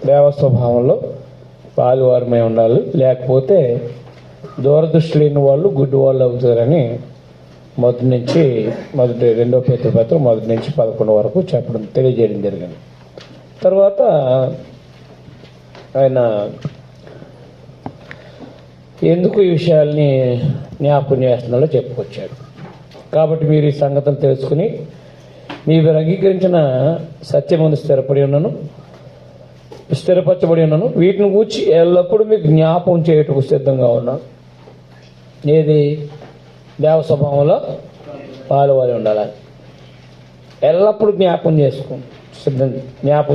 దేవ స్వభావంలో పాలువారమై ఉండాలి, లేకపోతే దూరదృష్టి లేని వాళ్ళు గుడ్డి వాళ్ళు అవుతారని రెండో పేతురు పత్రిక 1 నుంచి 11 వరకు తెలియజేయడం జరిగింది. తర్వాత ఆయన ఎందుకు ఈ విషయాల్ని జ్ఞాపకం చేస్తున్నాడో చెప్పుకొచ్చాడు. కాబట్టి మీరు ఈ సంగతులు తెలుసుకుని మీరు అంగీకరించిన సత్యమును స్థిరపరచబడి ఉన్నాను, వీటిని గూర్చి ఎల్లప్పుడూ మీకు జ్ఞాపకం చేయటకు సిద్ధంగా ఉన్నాను. ఏది? దేవ స్వభావంలో పాలువారి ఉండాలి, ఎల్లప్పుడూ జ్ఞాపకం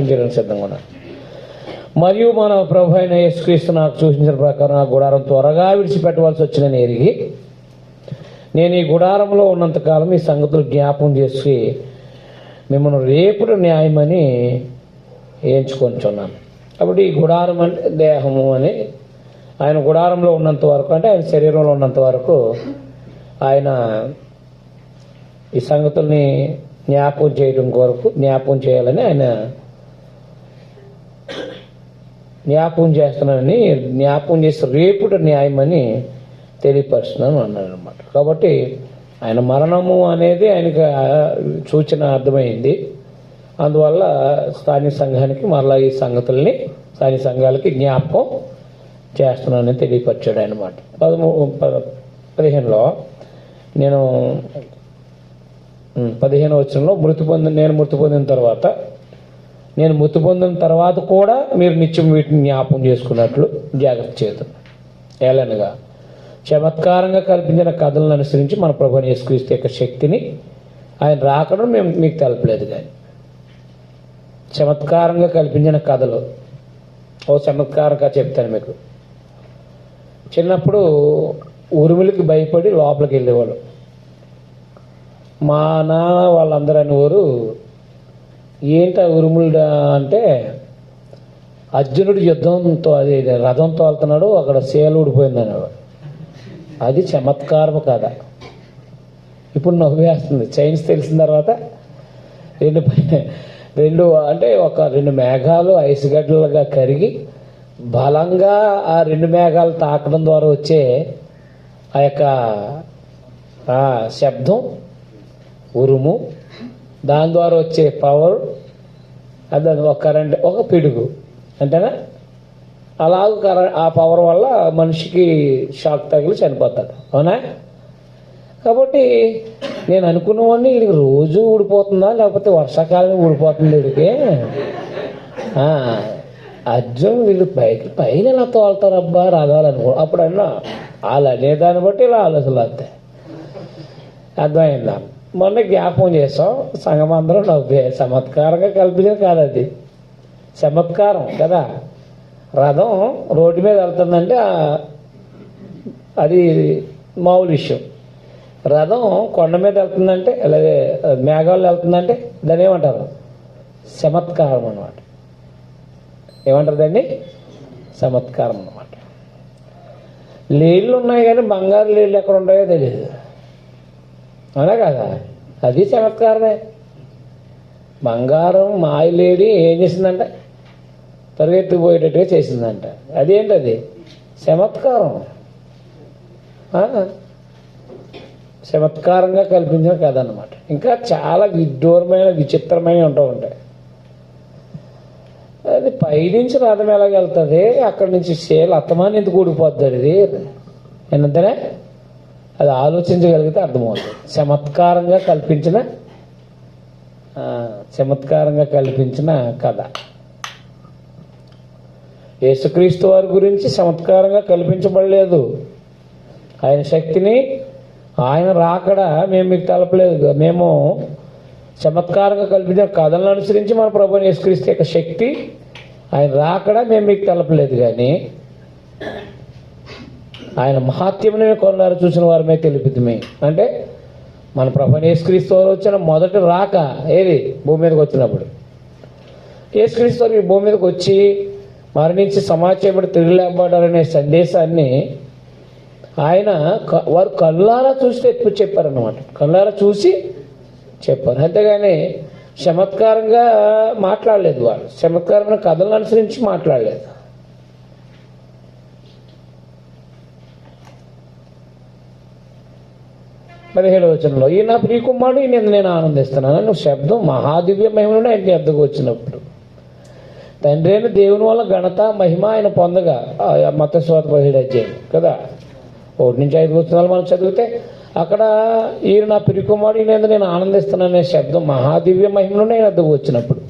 చేయడానికి సిద్ధంగా ఉన్నాను. మరియు మన ప్రభు అయిన యేసుక్రీస్తు నాకు సూచించిన ప్రకారం ఆ గుడారం త్వరగా విడిచిపెట్టవలసి వచ్చిందని ఎరిగి నేను ఈ గుడారంలో ఉన్నంతకాలం ఈ సంగతులు జ్ఞాపకం చేసి మిమ్మల్ని రేపుడు న్యాయమని ఎంచుకొంచున్నాను. కాబట్టి ఈ గుడారం అంటే దేహము అని, ఆయన గుడారంలో ఉన్నంత వరకు అంటే ఆయన శరీరంలో ఉన్నంత వరకు ఆయన ఈ సంగతుల్ని జ్ఞాపకం చేయాలని ఆయన జ్ఞాపకం చేసి రేపుడు న్యాయమని తెలియపరుస్తున్నాను అన్నాడు అనమాట. కాబట్టి ఆయన మరణము అనేది ఆయనకు సూచన అర్థమైంది. అందువల్ల స్థానిక సంఘానికి మరలా ఈ సంగతుల్ని స్థానిక సంఘాలకి జ్ఞాపకం చేస్తున్నానని తెలియపరిచాడు అనమాట. 15లో నేను 15 వచనంలో నేను మృతి పొందిన తర్వాత కూడా మీరు నిత్యం వీటిని జ్ఞాపకం చేసుకున్నట్లు జాగ్రత్త చేద్దాం. ఏలనగా చమత్కారంగా కల్పించిన కథలను అనుసరించి మన ప్రభువుని యేసుక్రీస్తు యొక్క శక్తిని ఆయన రాకడం మేము మీకు తెలపలేదు. కానీ చమత్కారంగా కల్పించిన కథలు చమత్కారంగా చెప్తాను మీకు. చిన్నప్పుడు ఉరుములకి భయపడి లోపలికి వెళ్ళేవాళ్ళు. మా నాన్న వాళ్ళందరూ అనేవారు, ఏంటి ఉరుములు అంటే అర్జునుడు యుద్ధంతో అది రథంతో వెళ్తున్నాడు, అక్కడ సేలు ఊడిపోయింది అనేవాడు. అది చమత్కారము కదా. ఇప్పుడు నవ్వేస్తుంది. సైన్స్ తెలిసిన తర్వాత రెండు మేఘాలు ఐస్ గడ్డలుగా కరిగి బలంగా ఆ 2 మేఘాలు తాకడం ద్వారా వచ్చే ఆ యొక్క శబ్దం, ఉరుము, దాని ద్వారా వచ్చే పవర్, అది ఒక కరెంట్, ఒక పిడుగు అంతేనా. అలాగ ఆ పవర్ వల్ల మనిషికి షాక్ తగిలి చనిపోతాడు, అవునా. కాబట్టి నేను అనుకున్నవాడిని వీడికి రోజు ఊడిపోతుందా లేకపోతే వర్షాకాలం ఊడిపోతుంది వీడికి. అర్జున్ వీళ్ళు పైన ఎలా తోలుతారు అబ్బా రథాలనుకో. అప్పుడు అన్నా వాళ్ళు అనేదాన్ని బట్టి ఇలా ఆలోచనలు వస్తాయి. అర్థమైందా? మొన్న జ్ఞాపకం చేసాం, సంఘం అందరం నవ్వే. చమత్కారంగా కల్పించిన కాదు, అది చమత్కారం కదా. రథం రోడ్డు మీద వెళ్తుందంటే అది మామూలు విషయం. రథం కొండ మీద వెళ్తుందంటే అలాగే మేఘాల్లో వెళ్తుందంటే దాన్ని ఏమంటారు? చమత్కారం అన్నమాట. ఏమంటారు దాన్ని? చమత్కారం అన్నమాట. నీళ్ళు ఉన్నాయి కానీ బంగారు నీళ్ళు ఎక్కడ ఉంటాయో తెలియదు, అవునా కదా. అది చమత్కారమే. బంగారం మాయలేడి ఏం చేసిందంట? పరిగెత్తిపోయేటట్టుగా చేసిందంట. అదేంటది? చమత్కారం. చమత్కారంగా కల్పించిన కథ అన్నమాట. ఇంకా చాలా విడ్డూరమైన విచిత్రమైనవి ఉంటూ ఉంటాయి. అది పైనుంచి రథం ఎలాగెళ్తుంది, అక్కడి నుంచి సేలు అత్తమాని ఎందుకు ఊడిపోద్ది అది ఏంటంటే అది ఆలోచించగలిగితే అర్థమవుతుంది. చమత్కారంగా కల్పించిన కథ. యేసుక్రీస్తు వారి గురించి చమత్కారంగా కల్పించబడలేదు. ఆయన శక్తిని, ఆయన రాకడా మేము మీకు తెలపలేదు. మేము చమత్కారంగా కల్పించిన కథలను అనుసరించి మన ప్రభువుని యేసుక్రీస్తు యొక్క శక్తి, ఆయన రాకడా మేము మీకు తెలపలేదు. కానీ ఆయన మహాత్యమునే కొన్నారు చూసిన వారమే తెలిపిద్దుమే. అంటే మన ప్రభువుని యేసుక్రీస్తు వారు వచ్చిన మొదటి రాక ఏది? భూమి మీదకి వచ్చినప్పుడు యేసుక్రీస్తు వారు ఈ భూమి మీదకి వచ్చి మరణించి సమాజపడి తిరిగి లేపబడ్డారనే సందేశాన్ని ఆయన వారు కళ్ళారా చూసి చెప్పారన్నమాట. కళ్ళారా చూసి చెప్పారు. అంతేగాని చమత్కారంగా మాట్లాడలేదు, వాళ్ళు చమత్కారమైన కథలను అనుసరించి మాట్లాడలేదు. పదిహేడవ వచనంలో ఈ నా ప్రియకుమారుడు ఈయన నేను ఆనందిస్తున్నాను నువ్వు శబ్దం మహాదివ్య మహిమను ఆయన ఎద్దకు వచ్చినప్పుడు తండ్రి అయిన దేవుని వల్ల ఘనత మహిమ ఆయన పొందగా మత్తయి సువార్త 17వ అధ్యాయం కదా, 1-5 వచనాలు మనం చదివితే అక్కడ ఈయన నా ప్రియకుమారుడు ఈయన నేను ఆనందిస్తున్నాననే శబ్దం మహాదివ్య మహిమను ఆయన ఎద్దకు వచ్చినప్పుడు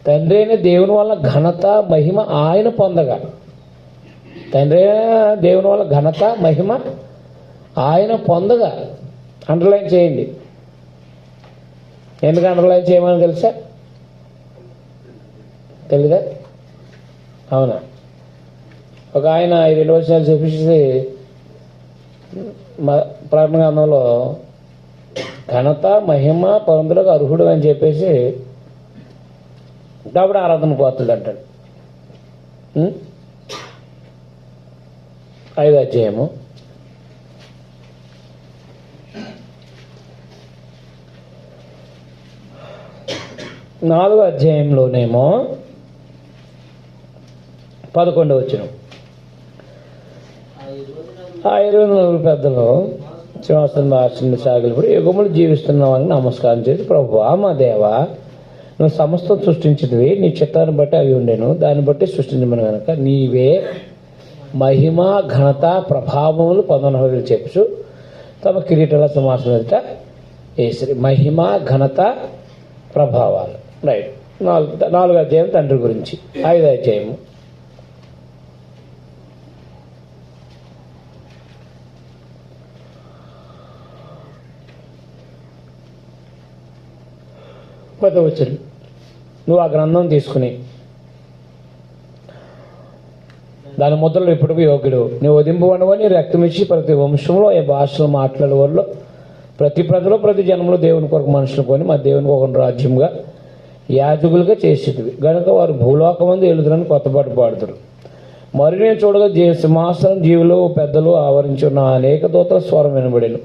తండ్రి అయిన దేవుని వల్ల ఘనత మహిమ ఆయన పొందగా, తండ్రి అయిన దేవుని వల్ల ఘనత మహిమ ఆయన పొందగా. అండర్లైన్ చేయండి. ఎందుకు అండర్లైన్ చేయమని తెలుసా? తెలీదా? అవునా? ఒక ఆయన 2 వచనాలు చూపించి ప్రారంభ గ్రంథంలో ఘనత మహిమ పొందులకు అర్హుడు అని చెప్పేసి కాబట్టి ఆరాధన పోతుంది అంటాడు. 5వ అధ్యాయము 4వ అధ్యాయంలోనేమో 11వ వచనం ఆ 24 పెద్దలు సింహాసనం ఆశ్రమ సాగిలిపడి యుగములు జీవిస్తున్న వారిని నమస్కారం చేసి ప్రభువా మా దేవా నువ్వు సమస్తం సృష్టించినవి నీ చిత్తాన్ని బట్టి అవి ఉండేను దాన్ని బట్టి సృష్టించమని కనుక నీవే మహిమ ఘనత ప్రభావములు పొందనహులు చెప్పు తమ కిరీటాల సింహాసనం ఎదుట వేసిరి. మహిమ ఘనత ప్రభావాలు. రైట్. 4వ అధ్యాయం తండ్రి గురించి. 5వ అధ్యాయము వచనం నువ్వు ఆ గ్రంథం తీసుకుని దాని ముద్రలు ఇప్పటికీ యోగ్యుడు నువ్వు వధింపబడవని రక్తమిచ్చి ప్రతి వంశంలో ఏ భాషలో మాట్లాడే వాళ్ళు ప్రతి ప్రజలో ప్రతి జన్మలో దేవుని కొరకు మనుషులు కొని మా దేవునికి ఒక రాజ్యంగా యాజకులుగా చేసేది గనుక వారు భూలోకమందు ఎలుదురని కొత్త పాట పాడుతారు. మరి నేను చూడగా సింహాసనం జీవులు పెద్దలు ఆవరించి ఉన్న అనేక దూతల స్వరం వినబడేను.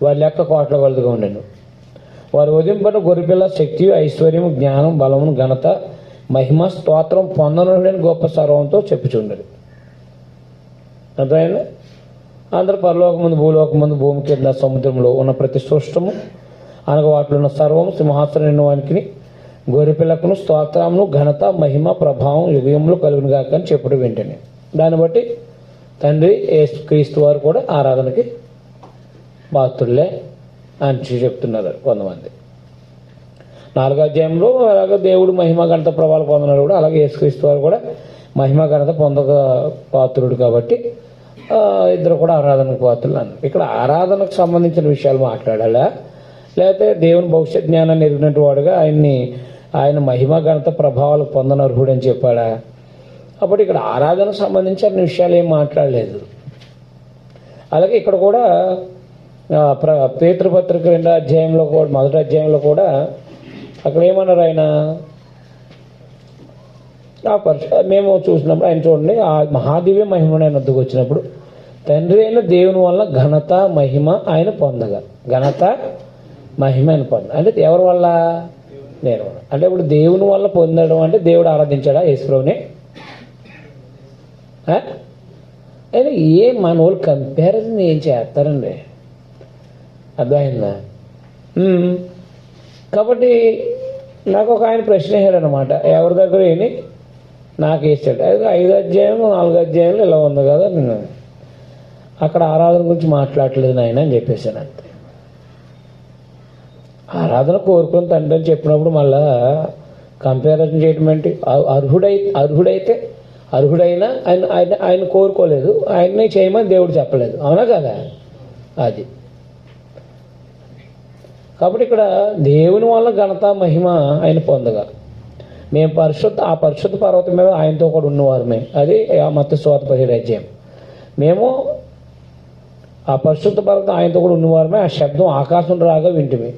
వారి లెక్క కోట్ల కొలదిగా ఉండేను. వారు వధింపన గొర్రెపిల్ల శక్తి ఐశ్వర్యము జ్ఞానం బలమును ఘనత మహిమ స్తోత్రం పొందనులేని గొప్ప సర్వంతో చెప్పుచుండేది. అర్థమైందా? అందరూ పరలోకముందు భూలోకముందు భూమి కింద సముద్రంలో ఉన్న ప్రతి సృష్టము అనగా వాటిలో ఉన్న సర్వము సింహాసనం వానికి గొర్రెపిల్లకును స్తోత్రమును ఘనత మహిమ ప్రభావం యుగములు కలుగును గాక అని చెప్పుడు వెంటనే దాన్ని బట్టి తండ్రి క్రీస్తు వారు కూడా ఆరాధనకి పాత్రులే అని చెప్తున్నారు కొంతమంది. 4వ అధ్యాయంలో అలాగే దేవుడు మహిమ ఘనత ప్రభావాలు పొందనాడు కూడా అలాగే యేసుక్రీస్తు వారు కూడా మహిమ ఘనత పొందక పాత్రుడు కాబట్టి ఇద్దరు కూడా ఆరాధనకు పాత్రలు అన్నారు. ఇక్కడ ఆరాధనకు సంబంధించిన విషయాలు మాట్లాడాలా లేకపోతే దేవుని భవిష్యత్ జ్ఞానాన్ని ఎరిగినట్టు వాడుగా ఆయన మహిమ ఘనత ప్రభావాలు పొందనర్హుడు అని చెప్పాడా? అప్పుడు ఇక్కడ ఆరాధనకు సంబంధించిన విషయాలు ఏం మాట్లాడలేదు. అలాగే ఇక్కడ కూడా పేతృపత్రిక 2వ అధ్యాయంలో కూడా 1వ అధ్యాయంలో కూడా అక్కడ ఏమన్నారు ఆయన మేము చూసినప్పుడు ఆయన చూడండి ఆ మహాదివ్య మహిమను ఆయన వద్దకు వచ్చినప్పుడు తండ్రి అయిన దేవుని వల్ల ఘనత మహిమ ఆయన పొందగా ఘనత మహిమ ఆయన పొంద అంటే ఎవరి వల్ల? నేను అంటే ఇప్పుడు దేవుని వల్ల పొందడం అంటే దేవుడు ఆరాధించాడా యేసుప్రభుని? అయినా మన వాళ్ళు కంపారిజన్ ఏం చేస్తారండి? అర్థమైందా? కాబట్టి నాకు ఒక ఆయన ప్రశ్న వేసాడు అనమాట, ఎవరి దగ్గర ఏని నాకు వేసాడు. 5వ అధ్యాయం 4వ అధ్యాయంలో ఇలా ఉంది కదా, నేను అక్కడ ఆరాధన గురించి మాట్లాడలేదు నాయన అని చెప్పేశాను. అంతే. ఆరాధన కోరుకుని తండ్రి అని చెప్పినప్పుడు మళ్ళా కంపారిజన్ చేయటం ఏంటి? అర్హుడైనా ఆయన కోరుకోలేదు, ఆయన్ని చేయమని దేవుడు చెప్పలేదు. అవునా కదా? అది కాబట్టి ఇక్కడ దేవుని వల్ల ఘనత మహిమ ఆయన పొందగా మేము ఆ పరిశుద్ధ పర్వతం మీద ఆయనతో కూడా ఉన్నవారమే. అది మత్తయి సువార్త 17వ అధ్యాయం. మేము ఆ పరిశుద్ధ పర్వతం ఆయనతో కూడా ఉన్నవారమే. ఆ శబ్దం ఆకాశం రాగా వింటిమి.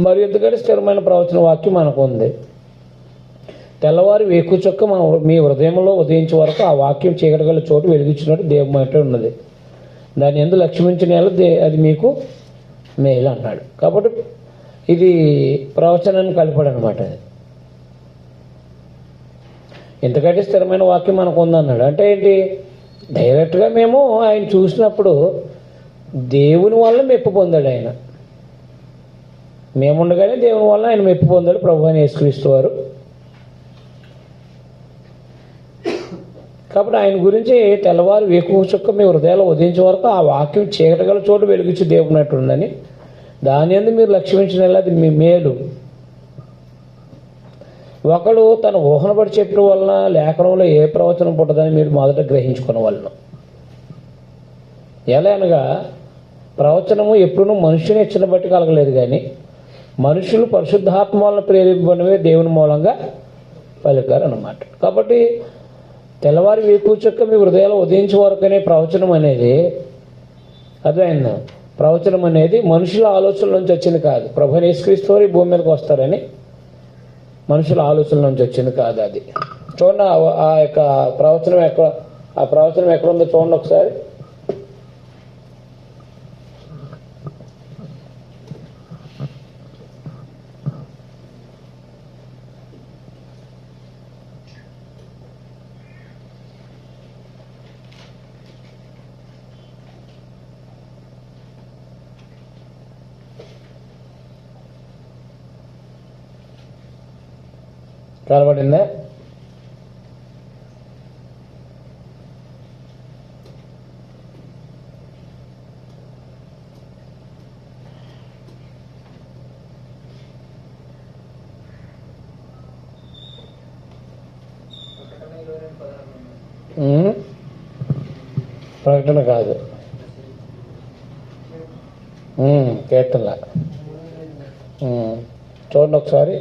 మరి ఎందుకంటే స్థిరమైన ప్రవచన వాక్యం మనకు ఉంది. తెల్లవారి వేకు చొక్క మీ హృదయంలో ఉదయించే వరకు ఆ వాక్యం చీకటి గల చోటు వెలిగించినట్టు దేవుమంటే ఉన్నది. దాని యందు లక్ష్మించిన అది మీకు మేలు అన్నాడు. కాబట్టి ఇది ప్రవచనాన్ని కలిపాడు అనమాట. అది ఎందుకంటే స్థిరమైన వాక్యం మనకు ఉందన్నాడు. అంటే ఏంటి, డైరెక్ట్గా మేము ఆయన చూసినప్పుడు దేవుని వల్ల మెప్పు పొందాడు. ఆయన మేముండగానే దేవుని వల్ల ఆయన మెప్పు పొందాడు ప్రభు అయిన యేసుక్రీస్తు వారు. కాబట్టి ఆయన గురించి తెల్లవారు వేకువ చుక్క మీ హృదయాలు ఉదయించే వరకు ఆ వాక్యం చీకటగల చోటు వెలిగించి దేవునట్టుందని దాని యందు మీరు లక్ష్మించిన అది మీ మేలు. ఒకడు తన ఊహను బట్టి చెప్పడం వలన లేఖనంలో ఏ ప్రవచనం పుట్టదని మీరు మొదట గ్రహించుకున్న వలన. ఎలా అనగా ప్రవచనము ఎప్పుడూ మనుషుని ఇచ్చిన బట్టి కలగలేదు, కానీ మనుషులు పరిశుద్ధాత్మ వలన ప్రేరేపబడినవే దేవుని మూలంగా పలికారు అన్నమాట. కాబట్టి తెల్లవారి వేకువ చుక్క మీ హృదయాలు ఉదయించే వరకనే ప్రవచనం అనేది అదైంది. ప్రవచనం అనేది మనుషుల ఆలోచనల నుంచి వచ్చింది కాదు. ప్రభువైన యేసుక్రీస్తు వారు ఈ భూమి మీదకి వస్తారని మనుషుల ఆలోచనల నుంచి వచ్చింది కాదు. అది చూడండి, ఆ యొక్క ప్రవచనం ఎక్కడ ఉందో చూడండి ఒకసారి. కనబడిందా? ప్రకటన కాదు, కీర్తనల. చూడండి ఒకసారి.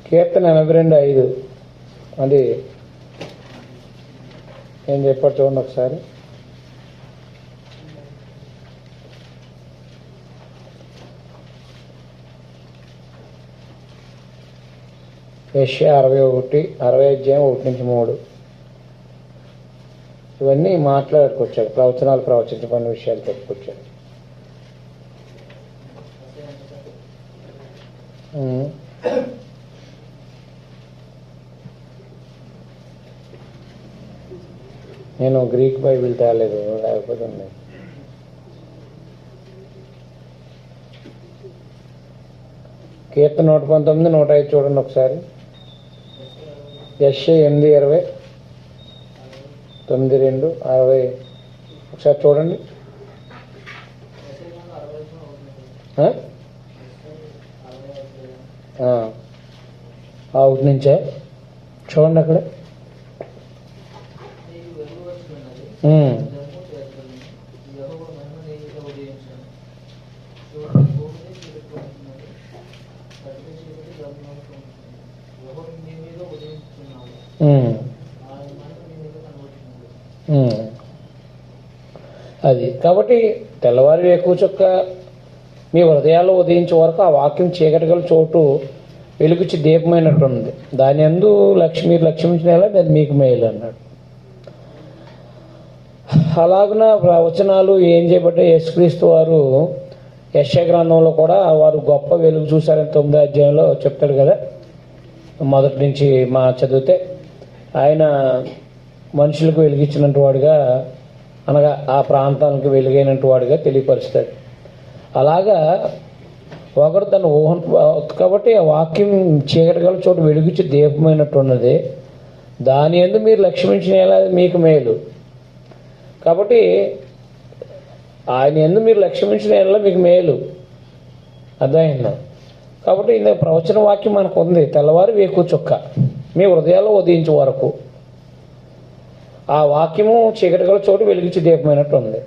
కీర్తన 82:5 అది ఏం చెప్పాడు చూడండి ఒకసారి. యెషయా 60:1-3 ఇవన్నీ మాట్లాడుకొచ్చాడు. ప్రవచనాలు ప్రవచించబడిన విషయాలు చెప్పుకొచ్చాడు. నేను గ్రీక్ బైబిల్ తేలేదు, లేకపోతే ఉన్నాయి. కీర్తన 119, 105 చూడండి ఒకసారి. యెషయా 8:20, 9:2, 60 ఒకసారి చూడండి. అవుట్ నుంచే చూడండి అక్కడ. అది కాబట్టి తెల్లవారి వేకువ చుక్క మీ హృదయాల్లో ఉదయించే వరకు ఆ వాక్యం చీకటిగల చోటు వెలుగుచ్చి దీపమైనట్టుంది. దాని యందు మీరు లక్ష్మించిన అది మీకు మేలు అన్నాడు. అలాగున ప్రవచనాలు ఏం చేయబట్టే యేసుక్రీస్తు వారు యెషయా గ్రంథంలో కూడా వారు గొప్ప వెలుగు చూశారని 9వ అధ్యాయంలో చెప్తాడు కదా. మొదటి నుంచి చదివితే ఆయన మనుషులకు వెలిగించినట్టు వాడుగా, అనగా ఆ ప్రాంతానికి వెలుగైనట్టు వాడుగా తెలియపరుస్తాడు. అలాగా ఒకడు తన ఊహ కాబట్టి ఆ వాక్యం చీకటి గల చోటు వెలుగుచ్చి దీపమైనట్టు ఉన్నది. దాని యందు మీరు లక్ష్మించిన మీకు మేలు. కాబట్టి ఆయన యందు మీరు లక్ష్మించిన మీకు మేలు అర్థమైందా? కాబట్టి ఇంత ప్రవచన వాక్యం మనకు ఉంది. తెల్లవారి వేకువ చుక్క మీ హృదయాల్లో ఉదయించే వరకు ఆ వాక్యము చీకటి గల చోటు వెలిగించి దీపమైనట్టు ఉంది.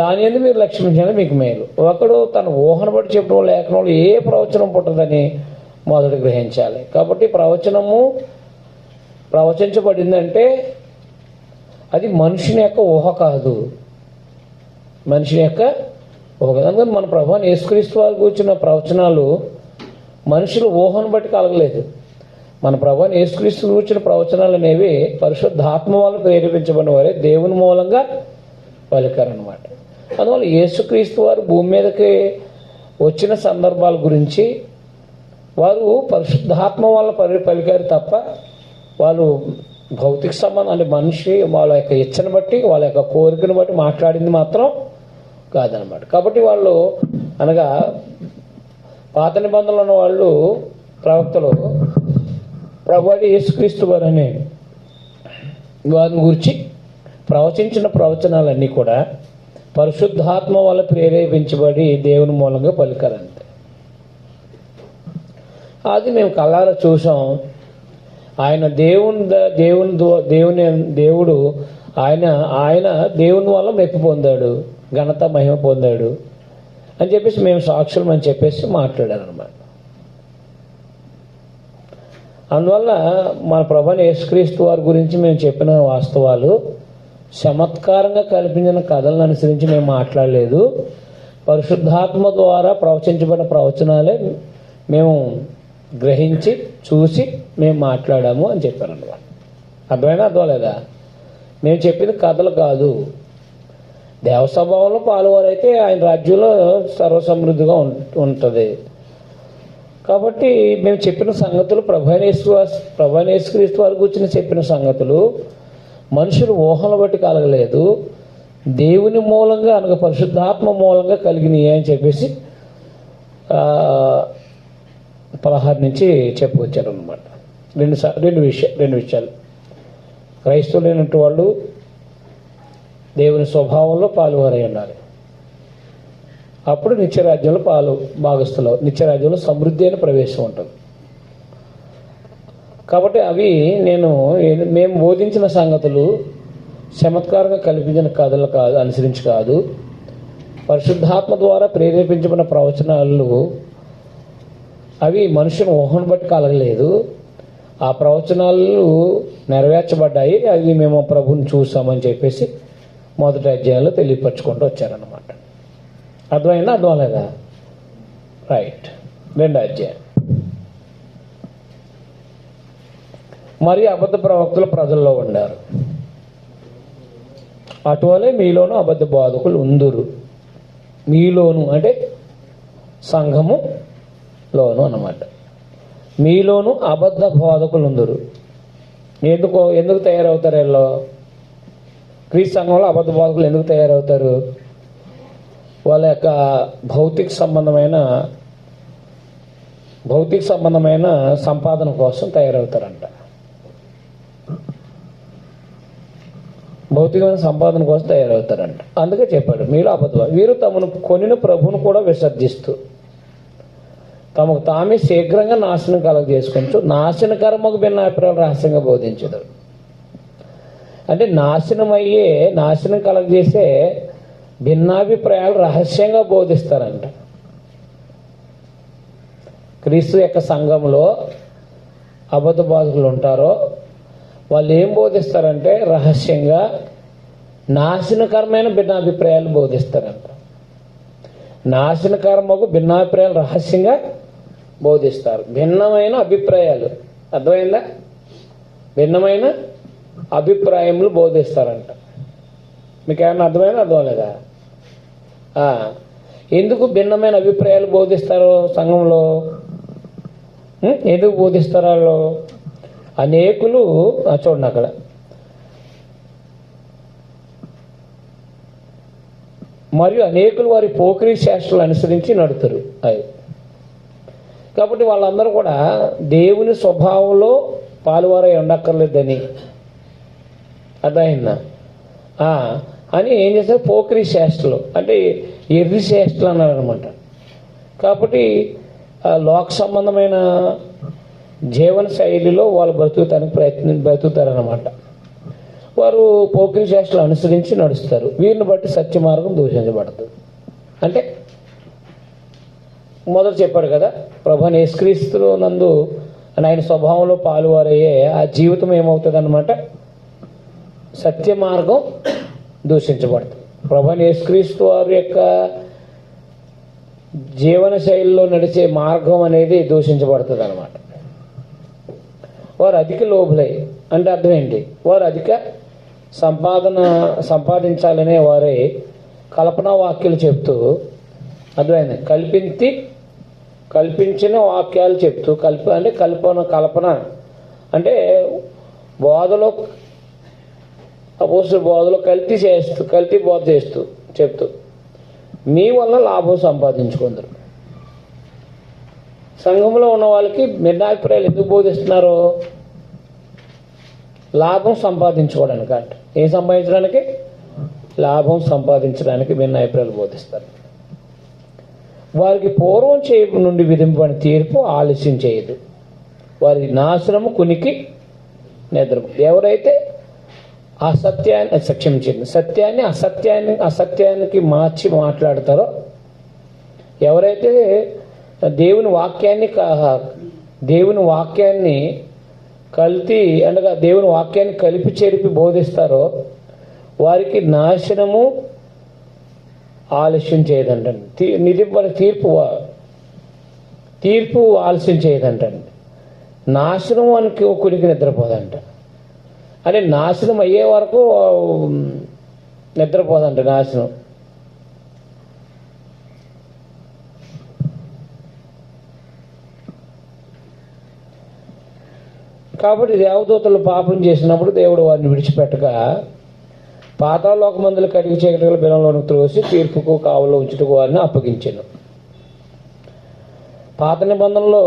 దాని ఎందుకు మీరు లక్ష్మించాలి, మీకు మేలు. ఒకడు తన ఊహను బట్టి చెప్పడం లేఖనంలో ఏ ప్రవచనం పుట్టదని మొదట గ్రహించాలి. కాబట్టి ప్రవచనము ప్రవచించబడిందంటే అది మనుషుని యొక్క ఊహ కాదు, మనిషిని యొక్క ఊహ. అందుకని మన ప్రభువుని యేసుక్రీస్తు వారు కూర్చున్న ప్రవచనాలు మనుషుల ఊహను బట్టి కలగలేదు. మన ప్రభువుని యేసుక్రీస్తు కూర్చున్న ప్రవచనాలు అనేవి పరిశుద్ధాత్మ వల్ల ప్రేరేపించబడిన వారే దేవుని మూలంగా పలికారనమాట. అందువల్ల యేసుక్రీస్తు వారు భూమి మీదకి వచ్చిన సందర్భాల గురించి వారు పరిశుద్ధాత్మ వల్ల పలికారు తప్ప వాళ్ళు భౌతిక సంబంధం అంటే మనిషి వాళ్ళ యొక్క ఇచ్చను బట్టి వాళ్ళ యొక్క కోరికను బట్టి మాట్లాడింది మాత్రం కాదనమాట. కాబట్టి వాళ్ళు అనగా పాత నిబంధనలు ఉన్న వాళ్ళు ప్రవక్తలు ప్రభువు యేసుక్రీస్తు వారు అనే వారిని గురించి ప్రవచించిన ప్రవచనాలన్నీ కూడా పరిశుద్ధాత్మ వల్ల ప్రేరేపించబడి దేవుని మూలంగా పలికారంతే. అది మేము కళ్ళారా చూసాం. ఆయన దేవుడు ఆయన దేవుని వల్ల మెప్పు పొందాడు, ఘనత మహిమ పొందాడు అని చెప్పేసి మేము సాక్షులం అని చెప్పేసి మాట్లాడారు అన్నమాట. అందువల్ల మన ప్రభువైన యేసుక్రీస్తు వారి గురించి మేము చెప్పిన వాస్తవాలు చమత్కారంగా కల్పించిన కథలను అనుసరించి మేము మాట్లాడలేదు. పరిశుద్ధాత్మ ద్వారా ప్రవచించబడిన ప్రవచనాలే మేము గ్రహించి చూసి మేము మాట్లాడాము అని చెప్పారన్నమాట. అర్థమైనా అర్థం లేదా? మేము చెప్పింది కథలు కాదు. దేవస్వభావంలో పాలువారైతే ఆయన రాజ్యంలో సర్వసమృద్ధిగా ఉంటుంది. కాబట్టి మేము చెప్పిన సంగతులు ప్రభువైన యేసుక్రీస్తు వారి గురించి చెప్పిన సంగతులు మనుషులు ఊహను బట్టి కలగలేదు, దేవుని మూలంగా అనగా పరిశుద్ధాత్మ మూలంగా కలిగినాయి అని చెప్పేసి 16 నుంచి చెప్పుకొచ్చారు అనమాట. రెండు విషయాలు. క్రైస్తవులైనటువంటి వాళ్ళు దేవుని స్వభావంలో పాలువారై ఉండాలి. అప్పుడు నిత్యరాజ్యంలో భాగస్థులు, నిత్యరాజ్యంలో సమృద్ధి అయిన ప్రవేశం ఉంటుంది. కాబట్టి అవి మేము బోధించిన సంగతులు చమత్కారంగా కల్పించిన కథలు కాదు, అనుసరించి కాదు. పరిశుద్ధాత్మ ద్వారా ప్రేరేపించబడిన ప్రవచనాలు అవి మనుషుని ఊహను బట్టి కలగలేదు. ఆ ప్రవచనాలు నెరవేర్చబడ్డాయి. అవి మేము ప్రభువుని చూసామని చెప్పేసి మొదటి అధ్యాయంలో తెలియపరచుకుంటూ వచ్చారన్నమాట. అర్థమైందా? అర్థం లేదా? రైట్. 2వ అధ్యాయం. మరి అబద్ధ ప్రవక్తలు ప్రజల్లో ఉండారు, అటువలే మీలోను అబద్ధ బోధకులు ఉందురు. మీలోను అంటే సంఘములోను అన్నమాట. మీలోను అబద్ధ బోధకులు ఉందురు. ఎందుకు తయారవుతారు? వీళ్ళు క్రీస్తు సంఘంలో అబద్ధ బోధకులు ఎందుకు తయారవుతారు? వాళ్ళ యొక్క భౌతిక సంబంధమైన సంపాదన కోసం తయారవుతారంట. భౌతికమైన సంపాదన కోసం తయారవుతారంట. అందుకే చెప్పాడు మీలో అబద్ధం. వీరు తమను కొనిన ప్రభువును కూడా విసర్జిస్తూ తమకు తామే శీఘ్రంగా నాశనం కలగజేసుకుంటూ నాశనకరమకు భిన్నాభిప్రాయాలు రహస్యంగా బోధించదు. అంటే నాశనం కలగజేసే భిన్నాభిప్రాయాలు రహస్యంగా బోధిస్తారంట. క్రీస్తు యొక్క సంఘంలో అబద్ధ బోధకులు ఉంటారో వాళ్ళు ఏం బోధిస్తారంటే రహస్యంగా నాశనకరమైన భిన్నాభిప్రాయాలు బోధిస్తారంట. నాశనకరమకు భిన్నాభిప్రాయాలు రహస్యంగా బోధిస్తారు. భిన్నమైన అభిప్రాయాలు, అర్థమైందా? భిన్నమైన అభిప్రాయములు బోధిస్తారంట. మీకు ఏమన్నా అర్థమైనా అర్థం లేదా? ఎందుకు భిన్నమైన అభిప్రాయాలు బోధిస్తారు సంఘంలో? ఎందుకు బోధిస్తారు వాళ్ళు? అనేకులు చూడండి అక్కడ మరియు అనేకులు వారి పోకిరీ శాస్త్రాలు అనుసరించి నడుతారు. అది కాబట్టి వాళ్ళందరూ కూడా దేవుని స్వభావంలో పాలువారై ఉండక్కర్లేదని అర్థమైందా అని ఏం చేస్తారు? పోకిరీ శాస్త్రాలు అంటే ఎర్రి శాస్త్రాలు అన్నారు అనమాట. కాబట్టి లోక సంబంధమైన జీవన శైలిలో వాళ్ళు బ్రతుకుతారన్నమాట. వారు పోకిరి చేష్టలు అనుసరించి నడుస్తారు. వీరిని బట్టి సత్య మార్గం దూషించబడుతుంది. అంటే మొదట చెప్పాడు కదా, ప్రభువైన యేసుక్రీస్తు నందు ఆయన స్వభావంలో పాలువారయ్యే ఆ జీవితం ఏమవుతుంది అన్నమాట, సత్య మార్గం దూషించబడుతుంది. ప్రభువైన యేసుక్రీస్తు వారి యొక్క జీవన శైలిలో నడిచే మార్గం అనేది దూషించబడుతుంది అన్నమాట. వారు అధిక లోబులై అంటే అర్థం ఏంటి, వారు అధిక సంపాదించాలనే వారే కల్పనా వాక్యాలు చెప్తూ, అర్థమైంది, కల్పించిన వాక్యాలు చెప్తూ, కల్పన అంటే బోధలో అపోస్తలుల బోధలో కల్తీ బోధ చేస్తూ చెప్తూ మీ వల్ల లాభం సంపాదించుకుందరు. సంఘంలో ఉన్న వాళ్ళకి భిన్నాభిప్రాయాలు ఎందుకు బోధిస్తున్నారు? లాభం సంపాదించుకోవడానికి అంట. ఏం సంపాదించడానికి? లాభం సంపాదించడానికి భిన్నాభిప్రాయాలు బోధిస్తారు. వారికి పూర్వం చేయు నుండి విధింపబడిన తీర్పు ఆలస్యం చేయదు, వారి నాశనము కునికి నిద్రము. ఎవరైతే సత్యాన్ని అసత్యానికి మార్చి మాట్లాడతారో, ఎవరైతే దేవుని వాక్యాన్ని కల్తీ అనగా దేవుని వాక్యాన్ని కలిపి చెరిపి బోధిస్తారో వారికి నాశనము ఆలస్యం చేయదంటండి. తీర్పు ఆలస్యం చేయదంటండి. నాశనం అని కునికి నిద్రపోదంట. అంటే నాశనం అయ్యే వరకు నిద్రపోదంట. నాశనం కాబట్టి దేవదూతలు పాపం చేసినప్పుడు దేవుడు వారిని విడిచిపెట్టక పాతాళలోకమందుల కడిగి చీకటిగల బిలంలోనికి త్రోసి తీర్పుకు కావలో ఉంచుటకు వారిని అప్పగించాను. పాత నిబంధనలో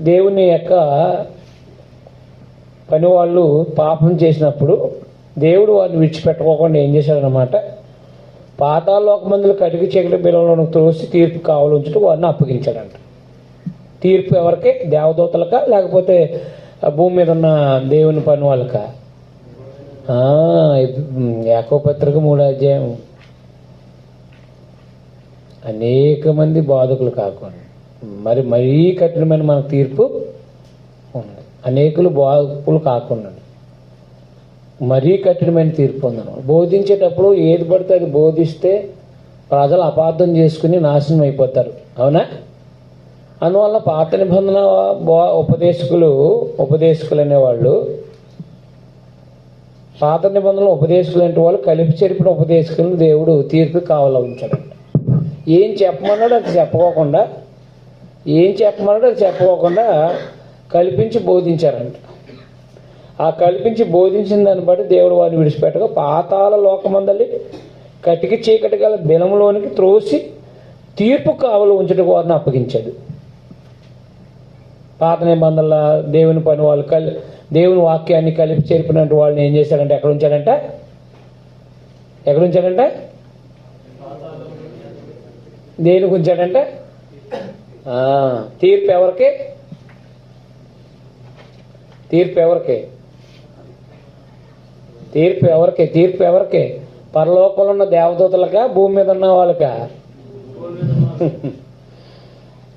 దేవుని యొక్క పని వాళ్ళు పాపం చేసినప్పుడు దేవుడు వారిని విడిచిపెట్టుకోకుండా ఏం చేశాడనమాట, పాతాళలోకమందుల కడిగి చీకటి బిలంలోనికి త్రోసి తీర్పు కావలో ఉంచుటకు వారిని అప్పగించాడంట. తీర్పు ఎవరికి? దేవదూతలక లేకపోతే భూమి మీద ఉన్న దేవుని పని వాళ్ళక? యాకోబు పత్రిక 3వ అధ్యాయం, అనేక మంది బాధకులు కాకుండా మరీ కఠినమైన మనకు తీర్పు ఉంది. అనేకులు బాధకులు కాకుండా మరీ కఠినమైన తీర్పు ఉందన్నమాట. బోధించేటప్పుడు ఏది పడితే అది బోధిస్తే ప్రజలు అపార్థం చేసుకుని నాశనం అయిపోతారు. అవునా? అందువల్ల పాత నిబంధన ఉపదేశకులు అనేవాళ్ళు, పాత నిబంధనలు ఉపదేశకులు అంటే వాళ్ళు కలిపి చెరిపిన ఉపదేశకులను దేవుడు తీర్పు కావాలా ఉంచాడంట. ఏం చెప్పమన్నాడు అది చెప్పకోకుండా కల్పించి బోధించారంట. ఆ కల్పించి బోధించిన దాన్ని బట్టి దేవుడు వారిని విడిచిపెట్టగా పాతాళ లోకమందలి కటికి చీకటి గల బిలంలోనికి త్రోసి తీర్పు కావలు ఉంచడానికి వారిని అప్పగించాడు. పాత నిబంధనల దేవుని పని వాళ్ళు దేవుని వాక్యాన్ని కలిపి చేర్పినట్టు వాళ్ళని ఏం చేశాడంటే ఎక్కడ ఉంచాడంట దేనికి ఉంచాడంట? తీర్పు ఎవరికి? తీర్పు ఎవరికి? పరలోకంలో ఉన్న దేవదూతలకా భూమి మీద ఉన్న వాళ్ళకా?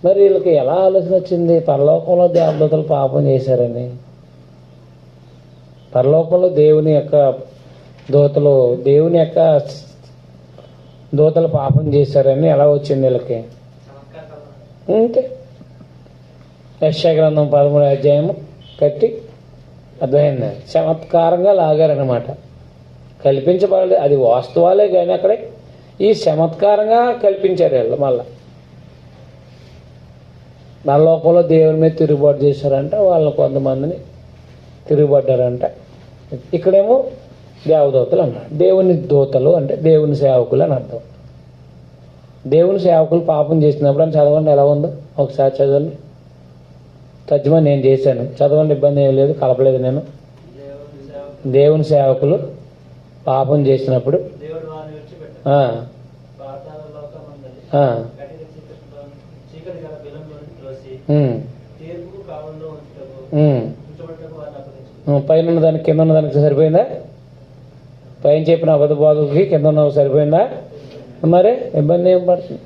మరి వీళ్ళకి ఎలా ఆలోచన వచ్చింది పరలోకంలో దేవదూతలు పాపం చేశారని? పరలోకంలో దేవుని యొక్క దూతలు పాపం చేశారని ఎలా వచ్చింది వీళ్ళకి? అంతే. యెషయా గ్రంథం 13వ అధ్యాయము కట్టి అర్థమైంది. చమత్కారంగా లాగారనమాట. కల్పించబడలేదు, అది వాస్తవాలే కానీ అక్కడే ఈ చమత్కారంగా కల్పించారు వీళ్ళు. మళ్ళా లోకంలో దేవుని మీద తిరుగుబాటు చేశారంట, వాళ్ళని కొంతమందిని తిరుగుబడ్డారంట. ఇక్కడేమో దేవదూతలు అన్నారు. దేవుని దూతలు అంటే దేవుని సేవకులు అని అర్థం. దేవుని సేవకులు పాపం చేసినప్పుడు అని చదవండి ఎలా ఉందో ఒకసారి చదవండి. తర్జుమా నేను చేశాను, చదవండి, ఇబ్బంది ఏం లేదు, కలపలేదు నేను. దేవుని సేవకులు పాపం చేసినప్పుడు పైన ఉన్న దానికి కింద ఉన్న దానికి సరిపోయిందా? పైన చెప్పిన అబద్ధ బోధకుడికి కింద ఉన్న సరిపోయిందా? మరే ఇబ్బంది ఏం పడుతుంది?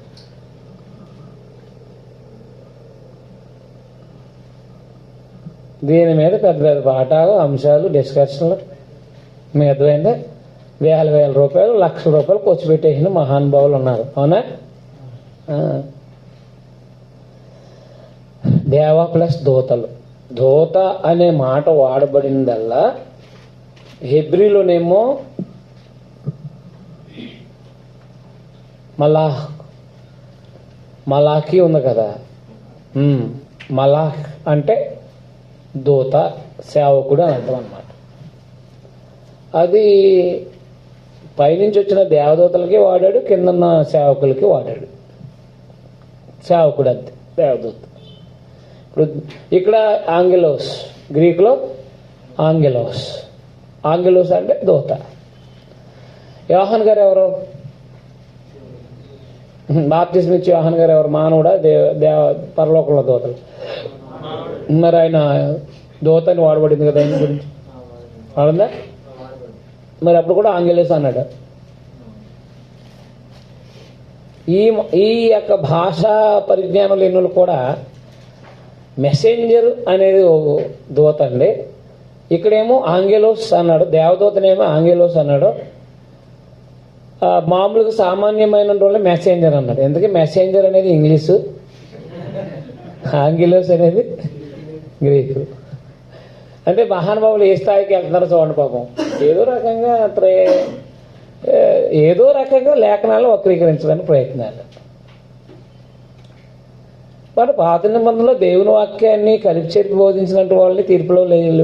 దీని మీద పెద్ద పెద్ద పాఠాలు, అంశాలు, డిస్కషన్లు మీ అర్థమైందా? వేల రూపాయలు, లక్షల రూపాయలు ఖర్చు పెట్టేసిన మహానుభావులు ఉన్నారు. అవునా? దేవ ప్లస్ దూతలు. దూత అనే మాట వాడబడిందల్లా హెబ్రీలోనేమో మలాఖీ ఉంది కదా. మలాఖ్ అంటే దూత, సేవకుడు అని అర్థం అన్నమాట. అది పైనుంచి వచ్చిన దేవదూతలకి వాడాడు, కిందన్న సేవకులకి వాడాడు. సేవకుడు అంతే, దేవదూత. ఇప్పుడు ఇక్కడ ఆంగెలోస్, గ్రీకులో ఆంగెలోస్. ఆంగెలోస్ అంటే దూత. యోహాన్ గారు ఎవరు? బాప్తిస్మ ఇచ్చే యోహాన్ గారు ఎవరు? మానవుడా, పరలోకంలో దూతలు? మరి ఆయన దూతని వాడబడింది కదా ఆయన గురించి, వాడిందా? మరి అప్పుడు కూడా ఆంగెలోస్ అన్నాడు. ఈ యొక్క భాషా పరిజ్ఞానం లేని వాళ్ళు కూడా మెసెంజర్ అనేది దూత అండి. ఇక్కడేమో ఆంగెలోస్ అన్నాడు, దేవదూతనేమో ఆంగెలోస్ అన్నాడు. మామూలుగా సామాన్యమైన వాళ్ళే మెసెంజర్ అన్నాడు. ఎందుకంటే మెసెంజర్ అనేది ఇంగ్లీషు, ఆంగెలోస్ అనేది గ్రీకు. అంటే మహానుభావులు ఏ స్థాయికి వెళ్తున్నారో చూడండి పాపం. ఏదో రకంగా లేఖనాలు వక్రీకరించడానికి ప్రయత్నాలు. వాడు పాత నిబంధనలో దేవుని వాక్యాన్ని కలిపి చెప్పి బోధించినట్టు వాళ్ళని తీర్పులో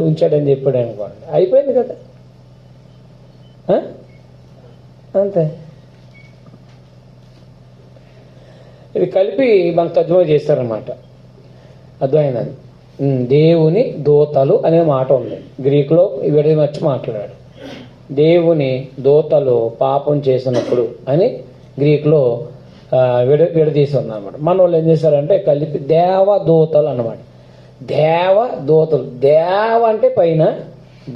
ఉంచాడని చెప్పాడు అనుకోండి, అయిపోయింది కదా. అంతే. ఇది కలిపి మనకు తర్జుమా చేస్తారనమాట. అర్థమైందని. దేవుని దూతలు అనే మాట ఉంది గ్రీకులో. విడమర్చి మాట్లాడాడు. దేవుని దూతలు పాపం చేసినప్పుడు అని గ్రీకులో విడదీసి ఉందన్నమాట. మన వాళ్ళు ఏం చేశారంటే కలిపి దేవదూతలు అన్నమాట. దేవదూతలు. దేవ అంటే పైన,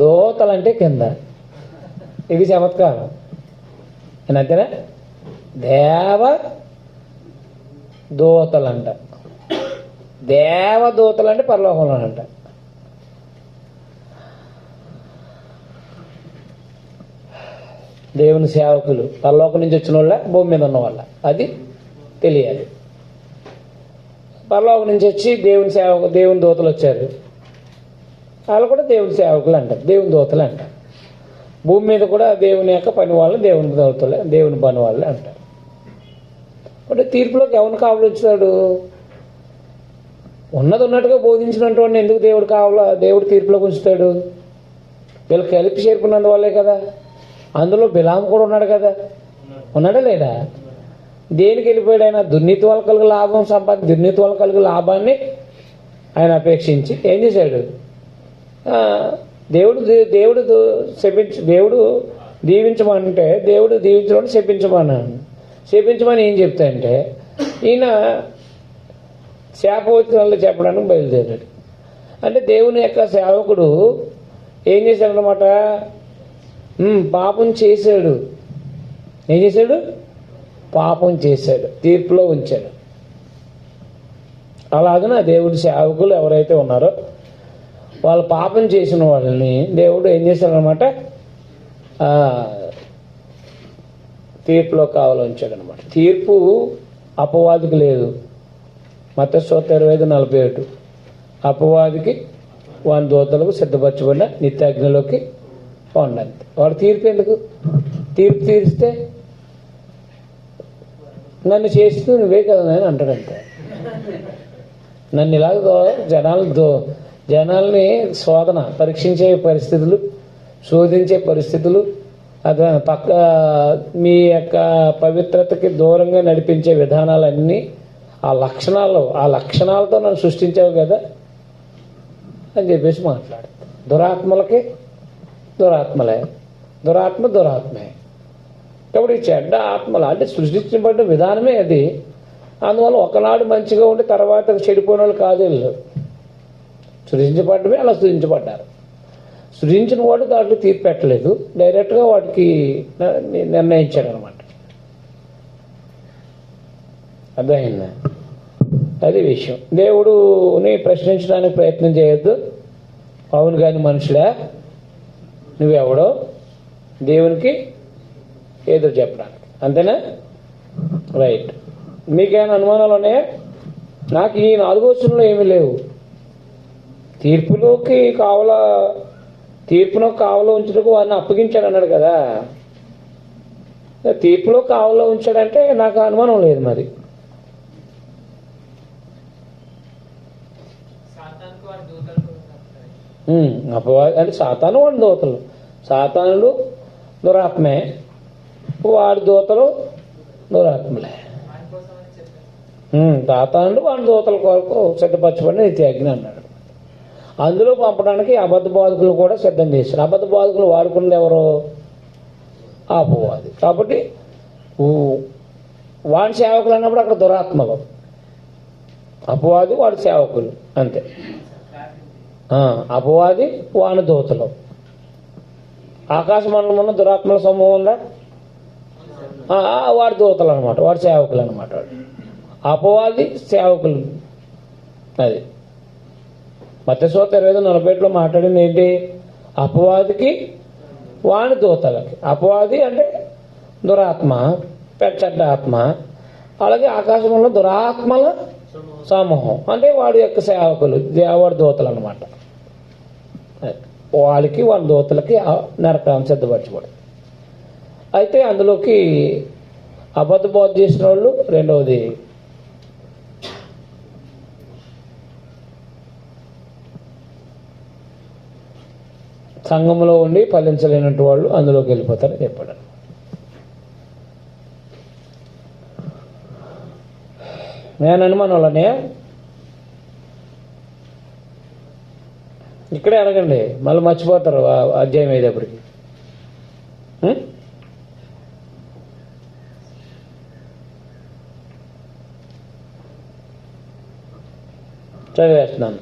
దూతలు అంటే కింద. ఇది చమత్కారం. అంతేనా? దేవదూతలు అంట. దేవదూతలు అంటే పరలోకంలో అంట. దేవుని సేవకులు పరలోకం నుంచి వచ్చిన వాళ్ళ, భూమి మీద ఉన్న వాళ్ళ, అది తెలియాలి. పరలోకం నుంచి వచ్చి దేవుని దూతలు వచ్చారు, వాళ్ళు కూడా దేవుని సేవకులు అంటారు, దేవుని దూతలు అంటారు. భూమి మీద కూడా దేవుని యొక్క పని వాళ్ళు, దేవుని దూతలు, దేవుని పని వాళ్ళు అంటారు. అంటే తీర్పులోకి ఎవరిని కావాలి వచ్చాడు? ఉన్నది ఉన్నట్టుగా బోధించినటువంటి ఎందుకు దేవుడు తీర్పులోకి ఉంచుతాడు? వీళ్ళు కలిపి చేరుకున్నందువల్లే కదా. అందులో బిలాం కూడా ఉన్నాడు కదా. ఉన్నాడా లేడా? దేనికి వెళ్ళిపోయాడు ఆయన? దుర్నీతి వల్ల కలిగే దుర్నీతి వల్ల కలిగే లాభాన్ని ఆయన అపేక్షించి ఏం చేశాడు? దేవుడు దీవించమంటే దేవుడు దీవించమని శపించమని ఏం చెప్తాయంటే ఈయన శాపవచనాలు చెప్పడానికి బయలుదేరాడు. అంటే దేవుని యొక్క సేవకుడు ఏం చేశాడనమాట? పాపం చేశాడు. ఏం చేశాడు? పాపం చేశాడు, తీర్పులో ఉంచాడు. అలాగన దేవుడి సేవకులు ఎవరైతే ఉన్నారో వాళ్ళు పాపం చేసిన వాళ్ళని దేవుడు ఏం చేశాడనమాట? తీర్పులో కావాలి ఉంచాడనమాట. తీర్పు అపవాదికి లేదు. మత్తయి 25:47 అపవాదికి వాని దూతలకు సిద్ధపరచబడిన నిత్యాగ్నిలోకి ఉండాలి. వాడు తీర్పు ఎందుకు? తీర్పు తీరిస్తే నన్ను చేస్తూ నువ్వే కదా అని అంటాడంటే, నన్ను ఇలాగ జనాల్ని పరీక్షించే పరిస్థితులు, శోధించే పరిస్థితులు, అదే మీ యొక్క పవిత్రతకి దూరంగా నడిపించే విధానాలన్నీ ఆ లక్షణాలతో నన్ను సృష్టించావు కదా అని చెప్పేసి మాట్లాడు. దురాత్మలకి దురాత్మే. కాబట్టి ఈ చెడ్డ ఆత్మలు అంటే సృష్టించబడ్డ విధానమే అది. అందువల్ల ఒకనాడు మంచిగా ఉండి తర్వాత చెడిపోయిన వాళ్ళు కాదు వీళ్ళు. సృజించబడ్డమే అలా సృజించబడ్డారు. సృజించిన వాడు దాంట్లో తీర్పు పెట్టలేదు, డైరెక్ట్గా వాడికి నిర్ణయించాడు అనమాట. అర్థమైందా? అది విషయం. దేవుడుని ప్రశ్నించడానికి ప్రయత్నం చేయొద్దు. అవును కానీ మనుషులా నువ్వెవడో దేవునికి ఎదురు చెప్పడానికి, అంతేనా? రైట్. మీకేమైనా అనుమానాలు ఉన్నాయా? నాకు ఈ 4 వచనంలో ఏమీ లేవు. తీర్పును కావలో ఉంచుటకు వారిని అప్పగించాడు అన్నాడు కదా. తీర్పులో కావలో ఉంచాడంటే నాకు అనుమానం లేదు. మరి అపవాది అంటే సాతాను వాడి దూతలు. సాతానుడు దురాత్మే, వాడి దూతలు దురాత్మలే. సాతానుడు వాడి దూతల కొరకు సిద్ధపరచబడిన నిత్యాజ్ఞ అన్నాడు. అందులో పంపడానికి అబద్ధ బోధకులు కూడా సిద్ధం చేశారు. అబద్ధ బోధకులు వాడుకున్నది ఎవరు? అపవాది. కాబట్టి వాడి సేవకులు అన్నప్పుడు అక్కడ దురాత్మలు, అపవాది వాడి సేవకులు, అంతే. అపవాది వాని దూతలు. ఆకాశ మండలం దురాత్మల సమూహం ఉందా? వాడి దూతలు అనమాట, వాడి సేవకులు అనమాట. అపవాది సేవకులు. అది మత్తయి 25:40 మాట్లాడింది ఏంటి? అపవాదికి వాని దూతలకి. అపవాది అంటే దురాత్మ, చెడ్డ ఆత్మ. అలాగే ఆకాశంలో దురాత్మల సమూహం అంటే వాడి యొక్క సేవకులు, వాడి దూతలు అనమాట. వాళ్ళకి వాడి దూతలకి నరకాన్ని సిద్ధపరచబడి. అయితే అందులోకి అబద్ధ బోధ చేసిన వాళ్ళు, రెండవది సంఘంలో ఉండి ఫలించలేనట్టు వాళ్ళు అందులోకి వెళ్ళిపోతారని చెప్పాడు. నేను అనుమానం వాళ్ళనే ఇక్కడే అడగండి, మళ్ళీ మర్చిపోతారు అధ్యాయం అయ్యేటప్పటికి. చదివేస్తున్నాను.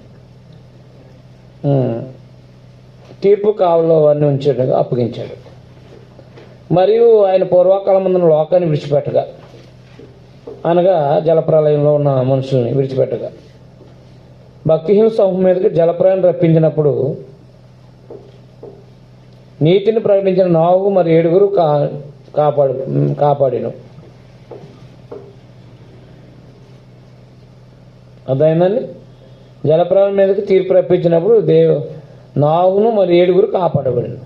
తీర్పు కావలో వారిని ఉంచేట్టుగా అప్పగించాడు. మరియు ఆయన పూర్వకాలమందున లోకాన్ని విడిచిపెట్టగా, అనగా జలప్రలయంలో ఉన్న మనుషుల్ని విడిచిపెట్టగా, భక్తిహీన సమూహం మీదకి జలప్రలయం రప్పించినప్పుడు నీతిని ప్రకటించిన నోవహు మరి 7 కాపాడిను. అర్థమైందండి? జలప్రలయం మీదకి తీర్పు రప్పించినప్పుడు నోవహును మరి 7 కాపాడబడిను.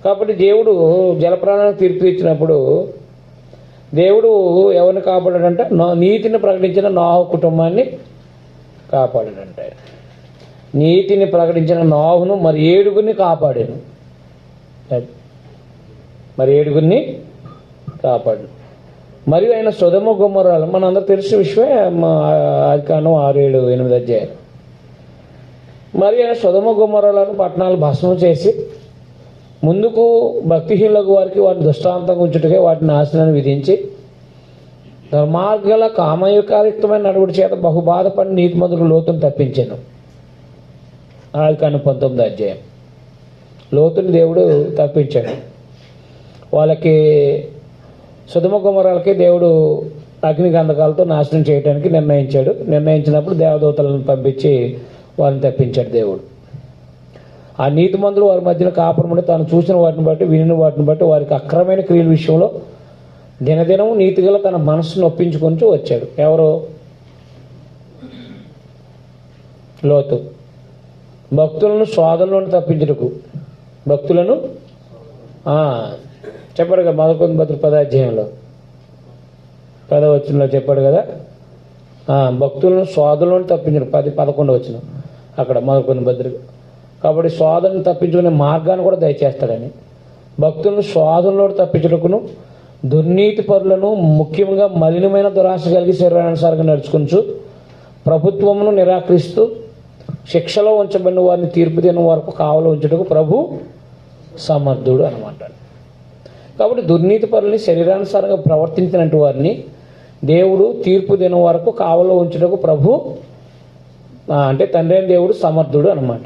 కాబట్టి దేవుడు జలప్రలయానికి తీర్పు ఇచ్చినప్పుడు దేవుడు ఎవరిని కాపాడాడంటే నీతిని ప్రకటించిన నోవహు కుటుంబాన్ని కాపాడాడంటే. నీతిని ప్రకటించిన నోవహును మరి 7 కాపాడాను. మరి 7 కాపాడు. మరియు ఆయన సొదొమ గొమొర్రాలు మనందరూ తెలిసిన విషయమే, ఆదికాండం 6, 7, 8 అధ్యాయాలు. మరి ఆయన సొదొమ గొమొర్రాలను పట్టణాలు భస్మం చేసి ముందుకు భక్తిహీనులకు వారికి వాటిని దృష్టాంతంగా ఉంచుటకే వాటిని నాశనాన్ని విధించి దుర్మార్గుల కామయుక్తమైన నడువుడి చేత బహుబాధపడి నీతిమంతుడు లోతును తప్పించాను. ఆదికాండం 19 అధ్యాయం. లోతుని దేవుడు తప్పించాడు. వాళ్ళకి సొదొమ గొమొర్రాలకి దేవుడు అగ్ని గంధకాలతో నాశనం చేయడానికి నిర్ణయించినప్పుడు దేవదూతలను పంపించి వారిని తప్పించాడు దేవుడు. ఆ నీతిమంతులు వారి మధ్యన కాపురముండి తాను చూసిన వాటిని బట్టి వినిన వాటిని బట్టి వారికి అక్రమైన క్రియల విషయంలో దినదినము నీతిగల తన మనస్సును ఒప్పించుకుంటూ వచ్చాడు. ఎవరు? లోతు. భక్తులను శోధనలోని తప్పించుటకు, భక్తులను చెప్పాడు కదా 11 పత్రిక 10వ అధ్యాయంలో 10వ వచనంలో చెప్పాడు కదా, భక్తులను శోధనలోని తప్పించడం 10-11 వచనం అక్కడ 11 పత్రిక. కాబట్టి శోధనను తప్పించుకునే మార్గాన్ని కూడా దయచేస్తాడని, భక్తులను శోధనలో తప్పించుటకును దుర్నీతి పరులను ముఖ్యంగా మలినమైన దురాశ కలిగి శరీరానుసారంగా నడుచుకుంటూ ప్రభుత్వమును నిరాకరిస్తూ శిక్షలో ఉంచబడిన వారిని తీర్పు దినం వరకు కావలో ఉంచుటకు ప్రభు సమర్థుడు అనమాట. కాబట్టి దుర్నీతి పరులని శరీరానుసారంగా ప్రవర్తించినట్టు వారిని దేవుడు తీర్పు దినం వరకు కావలో ఉంచుటకు ప్రభు అంటే తండ్రి అయిన దేవుడు సమర్థుడు అనమాట.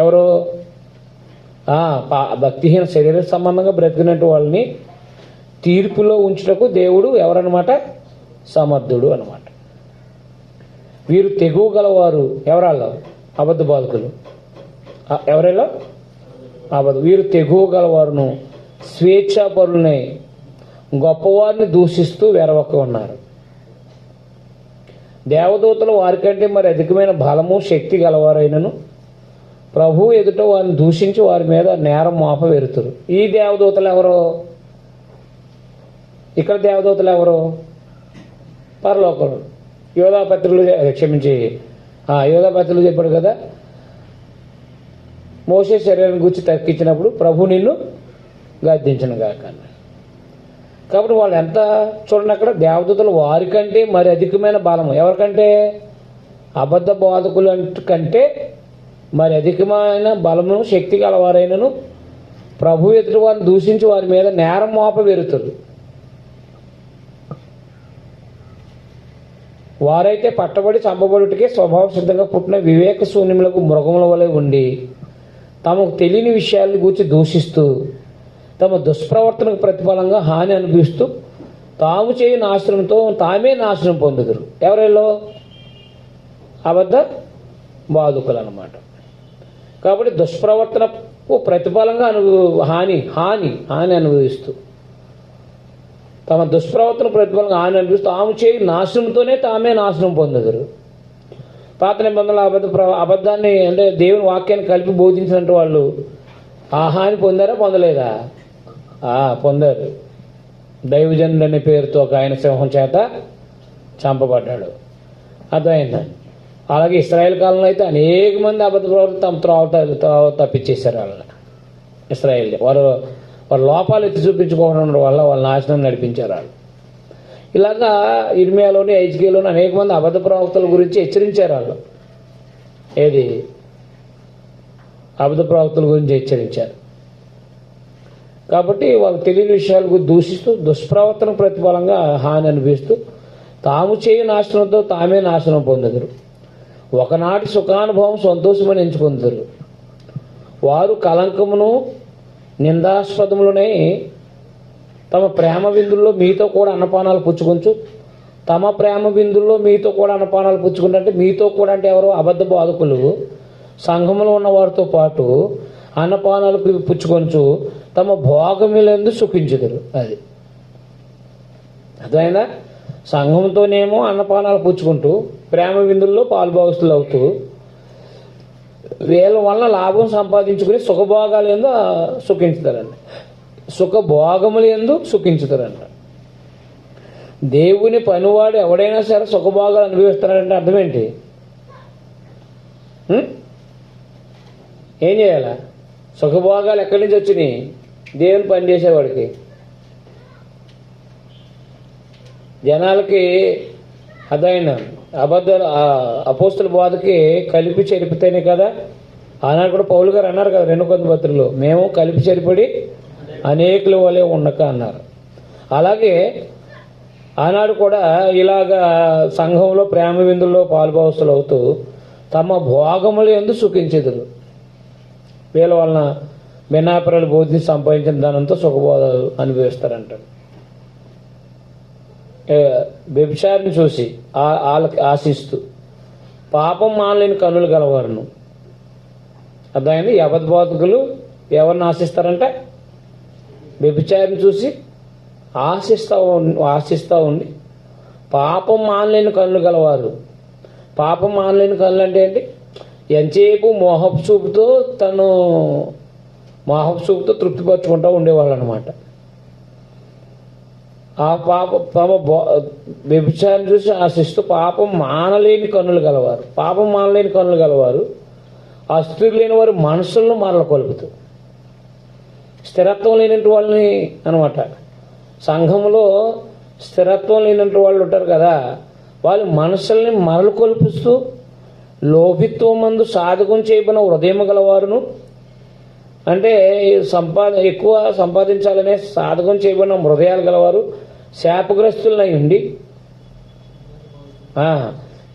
ఎవరు? భక్తిహీన శరీర సంబంధంగా బ్రతికినట్టు వాళ్ళని తీర్పులో ఉంచుటకు దేవుడు ఎవరన్నమాట? సమర్థుడు అనమాట. వీరు తెగువ గలవారు. ఎవరాల్లో? అబద్ధ బాధకులు. ఎవరెలా? వీరు తెగువ గలవారును స్వేచ్ఛాపరులై గొప్పవారిని దూషిస్తూ వెరవక ఉన్నారు. దేవదూతలు వారికంటే మరి అధికమైన బలము శక్తి గలవారైనను ప్రభు ఎదుట వారిని దూషించి వారి మీద నేరం మోప వెరుతురు. ఈ దేవదూతలు ఎవరు? ఇక్కడ దేవదూతలు ఎవరు? పరలోకంలో. యోధాపత్రులు యోధాపత్రులు చెప్పాడు కదా, మోషే శరీరాన్ని గురించి తర్కించినప్పుడు ప్రభు నిన్ను గద్దించను గాక. కాబట్టి వాళ్ళు ఎంత చూడండి, అక్కడ దేవదూతలు వారికంటే మరి అధికమైన బలము. ఎవరికంటే? అబద్ధ బోధకులు కంటే మరి అధికమైన బలము శక్తి గలవారైనను ప్రభు ఎదుటి వారిని దూషించి వారి మీద నేరం మోప వెరుతారు. వారైతే పట్టబడి చంపబడుటకే స్వభావ సిద్ధంగా పుట్టిన వివేక శూన్యములకు మృగముల వలె ఉండి తమకు తెలియని విషయాలను గూర్చి దూషిస్తూ తమ దుష్ప్రవర్తనకు ప్రతిఫలంగా హాని అనిపిస్తూ తాము చేయి నాశనంతో తామే నాశనం పొందుదురు. ఎవరెల్లో? అబద్ధ బాధకులు అన్నమాట. కాబట్టి దుష్ప్రవర్తనకు ప్రతిఫలంగా హాని అనుభవిస్తూ తమ దుష్ప్రవర్తన ప్రతిఫలంగా హాని అనిపిస్తూ తాము చేయి నాశనంతోనే తామే నాశనం పొందుదురు. పాత నిబంధనల అబద్ధాన్ని అంటే దేవుని వాక్యాన్ని కలిపి బోధించినట్టు వాళ్ళు ఆ హాని పొందారా? పొందలేదా? పొందారు. దైవజనుడు అనే పేరుతో ఒక ఆయన సింహం చేత చంపబడ్డాడు. అర్థమైందండి. అలాగే ఇశ్రాయేల్ కాలంలో అయితే అనేక మంది అబద్ధ ప్రవర్తన తమ త్రోవ తప్పించేశారు. వాళ్ళని ఇశ్రాయేల్ వారు లోపాలు ఎత్తి చూపించుకోవడం వల్ల వాళ్ళ నాశనం నడిపించారు వాళ్ళు. ఇలాగా ఇర్మియాలోని హెజ్కేలోని అనేక మంది అబద్ధ ప్రవక్తల గురించి హెచ్చరించారు వాళ్ళు. ఏది? అబద్ధ ప్రవక్తల గురించి హెచ్చరించారు. కాబట్టి వాళ్ళు తెలియని విషయాలకు దూషిస్తూ దుష్ప్రవర్తన ప్రతిఫలంగా హాని అనిపిస్తూ తాము చేయి నాశనంతో తామే నాశనం పొందుదురు. ఒకనాటి సుఖానుభవం సంతోషమని ఎంచుకుందరు. వారు కలంకమును నిందాస్పదములనే తమ ప్రేమ విందుల్లో మీతో కూడా అన్నపానాలు పుచ్చుకొంచు. తమ ప్రేమ విందుల్లో మీతో కూడా అన్నపానాలు పుచ్చుకుంటే మీతో కూడా అంటే ఎవరు? అబద్ధ బాధకులు సంఘంలో ఉన్న వారితో పాటు అన్నపానాలు పుచ్చుకొంచు తమ భోగములందు సుఖించుదురు. అది అర్థమైందా? సంఘంతోనేమో అన్నపానాలు పుచ్చుకుంటూ ప్రేమ విందుల్లో పాలుభాగస్తులు అవుతూ వీళ్ళ వల్ల లాభం సంపాదించుకుని సుఖభోగాలు ఎందు సుఖించుతారండి. సుఖభోగములు ఎందు సుఖించుతారంట. దేవుని పనివాడు ఎవడైనా సరే సుఖభోగాలు అనుభవిస్తారంటే అర్థం ఏంటి? ఏం చేయాలా? సుఖభోగాలు ఎక్కడి నుంచి వచ్చినాయి? దేవుని పని చేసేవాడికి. జనాలకి అదైన అపోస్తుల బోధకి కలిపి చెరిపితేనే కదా. ఆనాడు కూడా పౌలు గారు అన్నారు కదా 2 కొరింథీ పత్రికలో, మేము కలిపి చెరిపడి అనేకుల వలె ఉండక అన్నారు. అలాగే ఆనాడు కూడా ఇలాగా సంఘంలో ప్రేమ విందుల్లో పాలుభాగస్తులు అవుతూ తమ భోగములు ఎందు సుఖించెదరు. వీళ్ళ వలన భిన్నాపరాలు బోధించి సంపాదించిన దానంతో సుఖబోధాలు అనుభవిస్తారంటారు. వ్యభిచారిని చూసి వాళ్ళకి ఆశిస్తూ పాపం మానలేని కన్నులు గలవారును. అర్థమైంది? అబద్ధ బోధకులు ఎవరిని ఆశిస్తారంటే వ్యభిచారిని చూసి ఆశిస్తూ ఉండి పాపం మానలేని కన్నులు గలవారు. పాపం మానలేని కన్నులు అంటే ఏంటి? ఎంతసేపు మోహపు చూపుతో తృప్తిపరచుకుంటూ ఉండేవాళ్ళు అనమాట. ఆ వ్యభిచారం చూసి ఆశిస్తూ పాపం మానలేని కన్నులు గలవారు. పాపం మానలేని కన్నులు గలవారు అస్థిరు లేని వారి మనసులను మరల కొలుపుతూ స్థిరత్వం లేనట్టు వాళ్ళని అనమాట. సంఘంలో స్థిరత్వం లేనట్టు వాళ్ళు ఉంటారు కదా, వాళ్ళు మనసుల్ని మరలు కొలుపుస్తూ లోభిత్వం మందు సాధకం చేయబడిన హృదయం గలవారును, అంటే ఎక్కువ సంపాదించాలనే సాధకం చేయబడిన హృదయాలు గలవారు శాపగ్రస్తులై ఉండి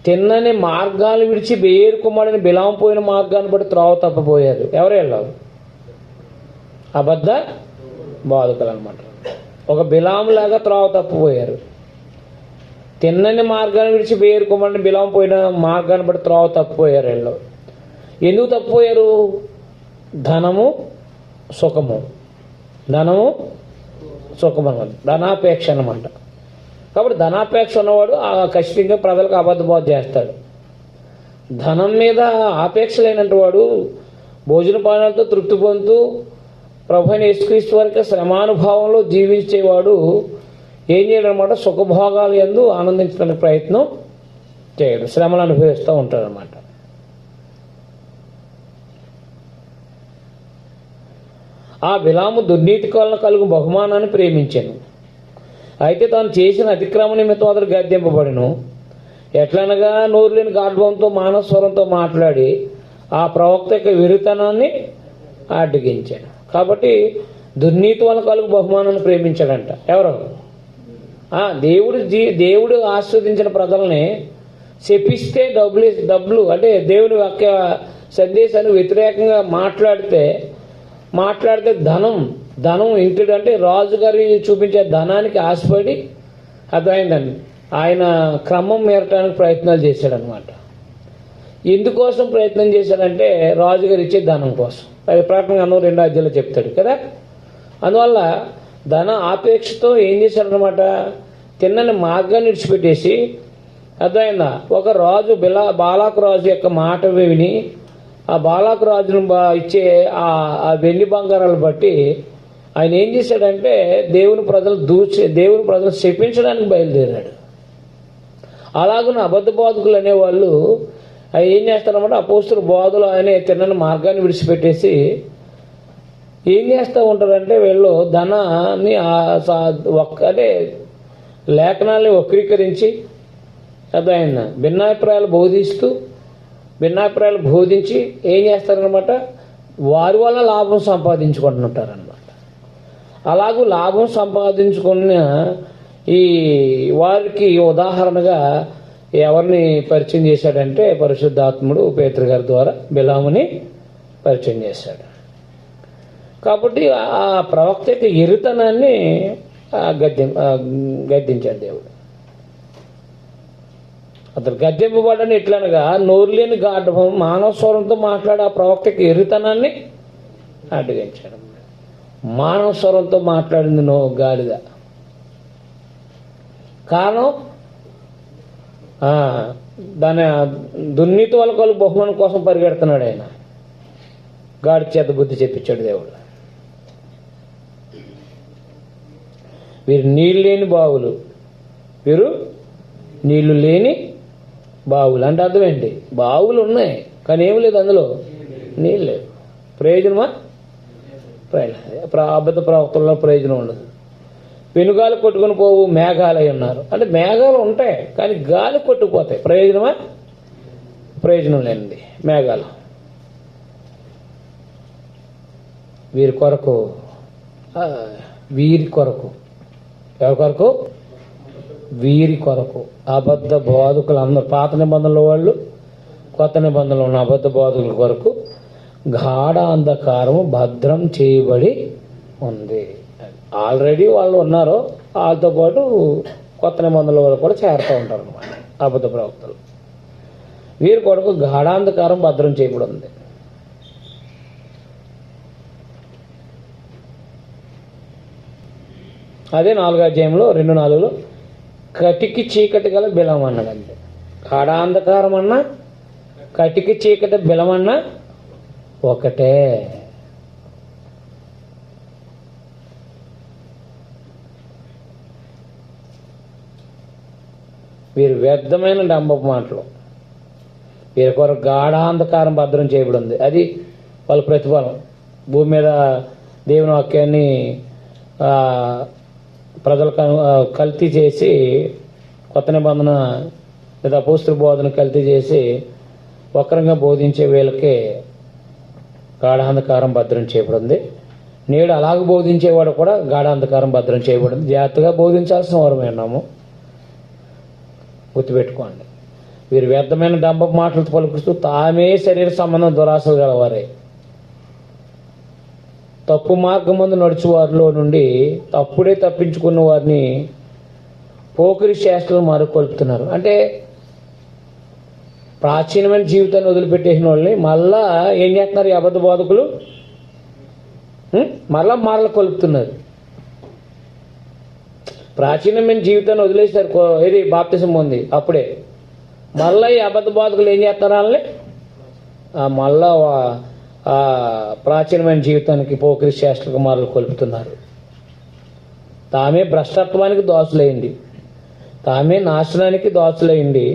తిన్నని మార్గాలు విడిచి బేరు కుమారుని బిలాము పోయిన మార్గాన్ని బట్టి త్రోవ తప్పపోయారు. ఎవరు వెళ్ళారు? అబద్ధ బోధకులు అనమాట. ఒక బిలాములాగా త్రోవ తప్పిపోయారు. తిన్నని మార్గాన్ని విడిచి బేరు కుమారుని బిలాము పోయిన మార్గాన్ని బట్టి త్రోవ తప్పిపోయారు. వీళ్ళు ఎందుకు తప్పిపోయారు? ధనము సుఖము, ధనము సుఖం అనమాట, ధనాపేక్ష అనమాట. కాబట్టి ధనాపేక్ష ఉన్నవాడు ఖచ్చితంగా ప్రజలకు అబద్ధ బోధ చేస్తాడు. ధనం మీద ఆపేక్ష లేనట్టు వాడు భోజన పానాలతో తృప్తి పొందుతూ ప్రభువైన యేసుక్రీస్తు వారికి శ్రమానుభావంలో జీవించేవాడు ఏం చేయడనమాట? సుఖభోగాలు యందు ఆనందించడానికి ప్రయత్నం చేయడు, శ్రమలు అనుభవిస్తూ ఉంటాడనమాట. ఆ బిలాము దుర్నీతి వలన కలుగు బహుమానాన్ని ప్రేమించాను. అయితే తాను చేసిన అతిక్రమ నిమిత్తం అతడు గద్దింపబడిను. ఎట్లనగా నోరు లేని గాఢంతో మానస్వరంతో మాట్లాడి ఆ ప్రవక్త యొక్క వెరితనాన్ని అడ్డగించాడు. కాబట్టి దుర్నీతి వలన కలుగు బహుమానాన్ని ప్రేమించాడంట. ఎవరు? దేవుడు ఆస్వాదించిన ప్రజల్ని శపిస్తే డబ్బులు అంటే దేవుని యొక్క సందేశానికి వ్యతిరేకంగా మాట్లాడితే ధనం ఇంటిడు అంటే రాజుగారి చూపించే ధనానికి ఆశపడి అర్థమైందండి ఆయన క్రమం మేరటానికి ప్రయత్నాలు చేశాడనమాట. ఎందుకోసం ప్రయత్నం చేశాడంటే రాజుగారు ఇచ్చే ధనం కోసం. అది ప్రకటన 2వ అధ్యాయంలో చెప్తాడు కదా. అందువల్ల ధన ఆపేక్షతో ఏం చేశాడనమాట? తిన్నని మార్గాన్ని విడిచిపెట్టేసి అర్థమైందా ఒక రాజు బాలాకు రాజు యొక్క మాట విని ఆ బాలాకు రాజును ఇచ్చే ఆ వెండి బంగారాలు బట్టి ఆయన ఏం చేశాడంటే దేవుని ప్రజలు శపించడానికి బయలుదేరాడు. అలాగున అబద్ధ బోధకులు అనేవాళ్ళు ఏం చేస్తారన్నమాట? అపోస్తుల బోధలు అనే తిన్నని మార్గాన్ని విడిచిపెట్టేసి ఏం చేస్తూ ఉంటారంటే వీళ్ళు ధనాన్ని అంటే లేఖనాల్ని వక్రీకరించి అర్థమైందా భిన్నాభిప్రాయాలు బోధించి ఏం చేస్తారనమాట? వారి వల్ల లాభం సంపాదించుకుంటుంటారనమాట. అలాగూ లాభం సంపాదించుకున్న ఈ వారికి ఉదాహరణగా ఎవరిని పరిచయం చేశాడంటే పరిశుద్ధాత్ముడు పేతురు గారి ద్వారా బిలాముని పరిచయం చేశాడు. కాబట్టి ఆ ప్రవక్త యొక్క ఎరుతనాన్ని గద్దించాడు దేవుడు. అతను గద్దెంపబడని ఎట్లనగా నోరు లేని గాఢం మానవ స్వరంతో మాట్లాడే ఆ ప్రవక్తకి ఎరుతనాన్ని అడ్డగించాడు. మానవ స్వరంతో మాట్లాడింది గాడిద. కారణం దాని దుర్నీతి వల్ల కలుగు బహుమానం కోసం పరిగెడుతున్నాడు ఆయన. గాడి చేత బుద్ధి చెప్పించాడు దేవుడు. వీరు నీళ్ళు లేని బావులు, వీరు నీళ్లు లేని బావులు అంటే అర్థం ఏంటి? బావులు ఉన్నాయి కానీ ఏమి లేదు, అందులో నీళ్ళు లేవు. ప్రయోజనమా? అబద్ధ ప్రవక్తల్లో ప్రయోజనం ఉండదు. పెనుగాలి కొట్టుకుని పోవు మేఘాలు అయి ఉన్నారు అంటే మేఘాలు ఉంటాయి కానీ గాలి కొట్టుకుపోతాయి. ప్రయోజనమా? ప్రయోజనం లేనిది మేఘాలు. వీరి కొరకు ఎవరి కొరకు? వీరి కొరకు అబద్ధ బోధకులు అందరూ, పాత నిబంధనల వాళ్ళు, కొత్త నిబంధనలు ఉన్న అబద్ధ బోధకుల కొరకు గాఢ అంధకారము భద్రం చేయబడి ఉంది. ఆల్రెడీ వాళ్ళు ఉన్నారు, వాళ్ళతో పాటు కొత్త నిబంధనల వాళ్ళు కూడా చేరుతూ ఉంటారు అన్నమాట అబద్ధ ప్రవక్తలు. వీరి కొరకు గాఢాంధకారం భద్రం చేయబడి ఉంది. అదే 4వ అధ్యాయంలో 2:4 కటికి చీకటి గల బిలం అన్నాడంటే. గాఢాంధకారం అన్నా కటికి చీకటి బిలమన్నా ఒకటే. వీరు వ్యర్థమైన డంబపు మాటలు. వీరి కొరకు గాఢాంధకారం భద్రం చేయబడి ఉంది. అది వాళ్ళ ప్రతిఫలం. భూమి మీద దేవుని వాక్యాన్ని ప్రజలకు కల్తీ చేసి, కొత్త నిబంధన లేదా అపోస్తల బోధన కల్తీ చేసి వక్రంగా బోధించే వీళ్ళకి గాఢాంధకారం భద్రం చేయబడింది. నేడు అలాగ బోధించేవాడు కూడా గాఢాంధకారం భద్రం చేయబడింది. జాగ్రత్తగా బోధించాల్సిన వారమే ఉన్నాము, గుర్తుపెట్టుకోండి. వీరు వ్యర్థమైన డంబ మాటలు పలుకుతూ తామే శరీర సంబంధం దురాశలు గలవారే. తప్పు మార్గం ముందు నడుచు వారిలో నుండి తప్పుడే తప్పించుకున్న వారిని పోకిరి చేష్టలు మరుకొల్పుతున్నారు. అంటే ప్రాచీనమైన జీవితాన్ని వదిలిపెట్టేసిన వాళ్ళని మళ్ళా ఏం చేస్తున్నారు ఈ అబద్ధ బోధకులు? మరల కొలుపుతున్నారు. ప్రాచీనమైన జీవితాన్ని వదిలేశారు, ఏది బాప్తిసం ఉంది అప్పుడే. మళ్ళీ ఈ అబద్ధ బోధకులు ఏం చేస్తున్నారు వాళ్ళని మళ్ళా ప్రాచీనమైన జీవితానికి పోకిరి చేష్టలకు మరలు కొలుపుతున్నారు. తామే భ్రష్టత్వానికి దోషులైంది, తామే నాశనానికి దోషులైంది,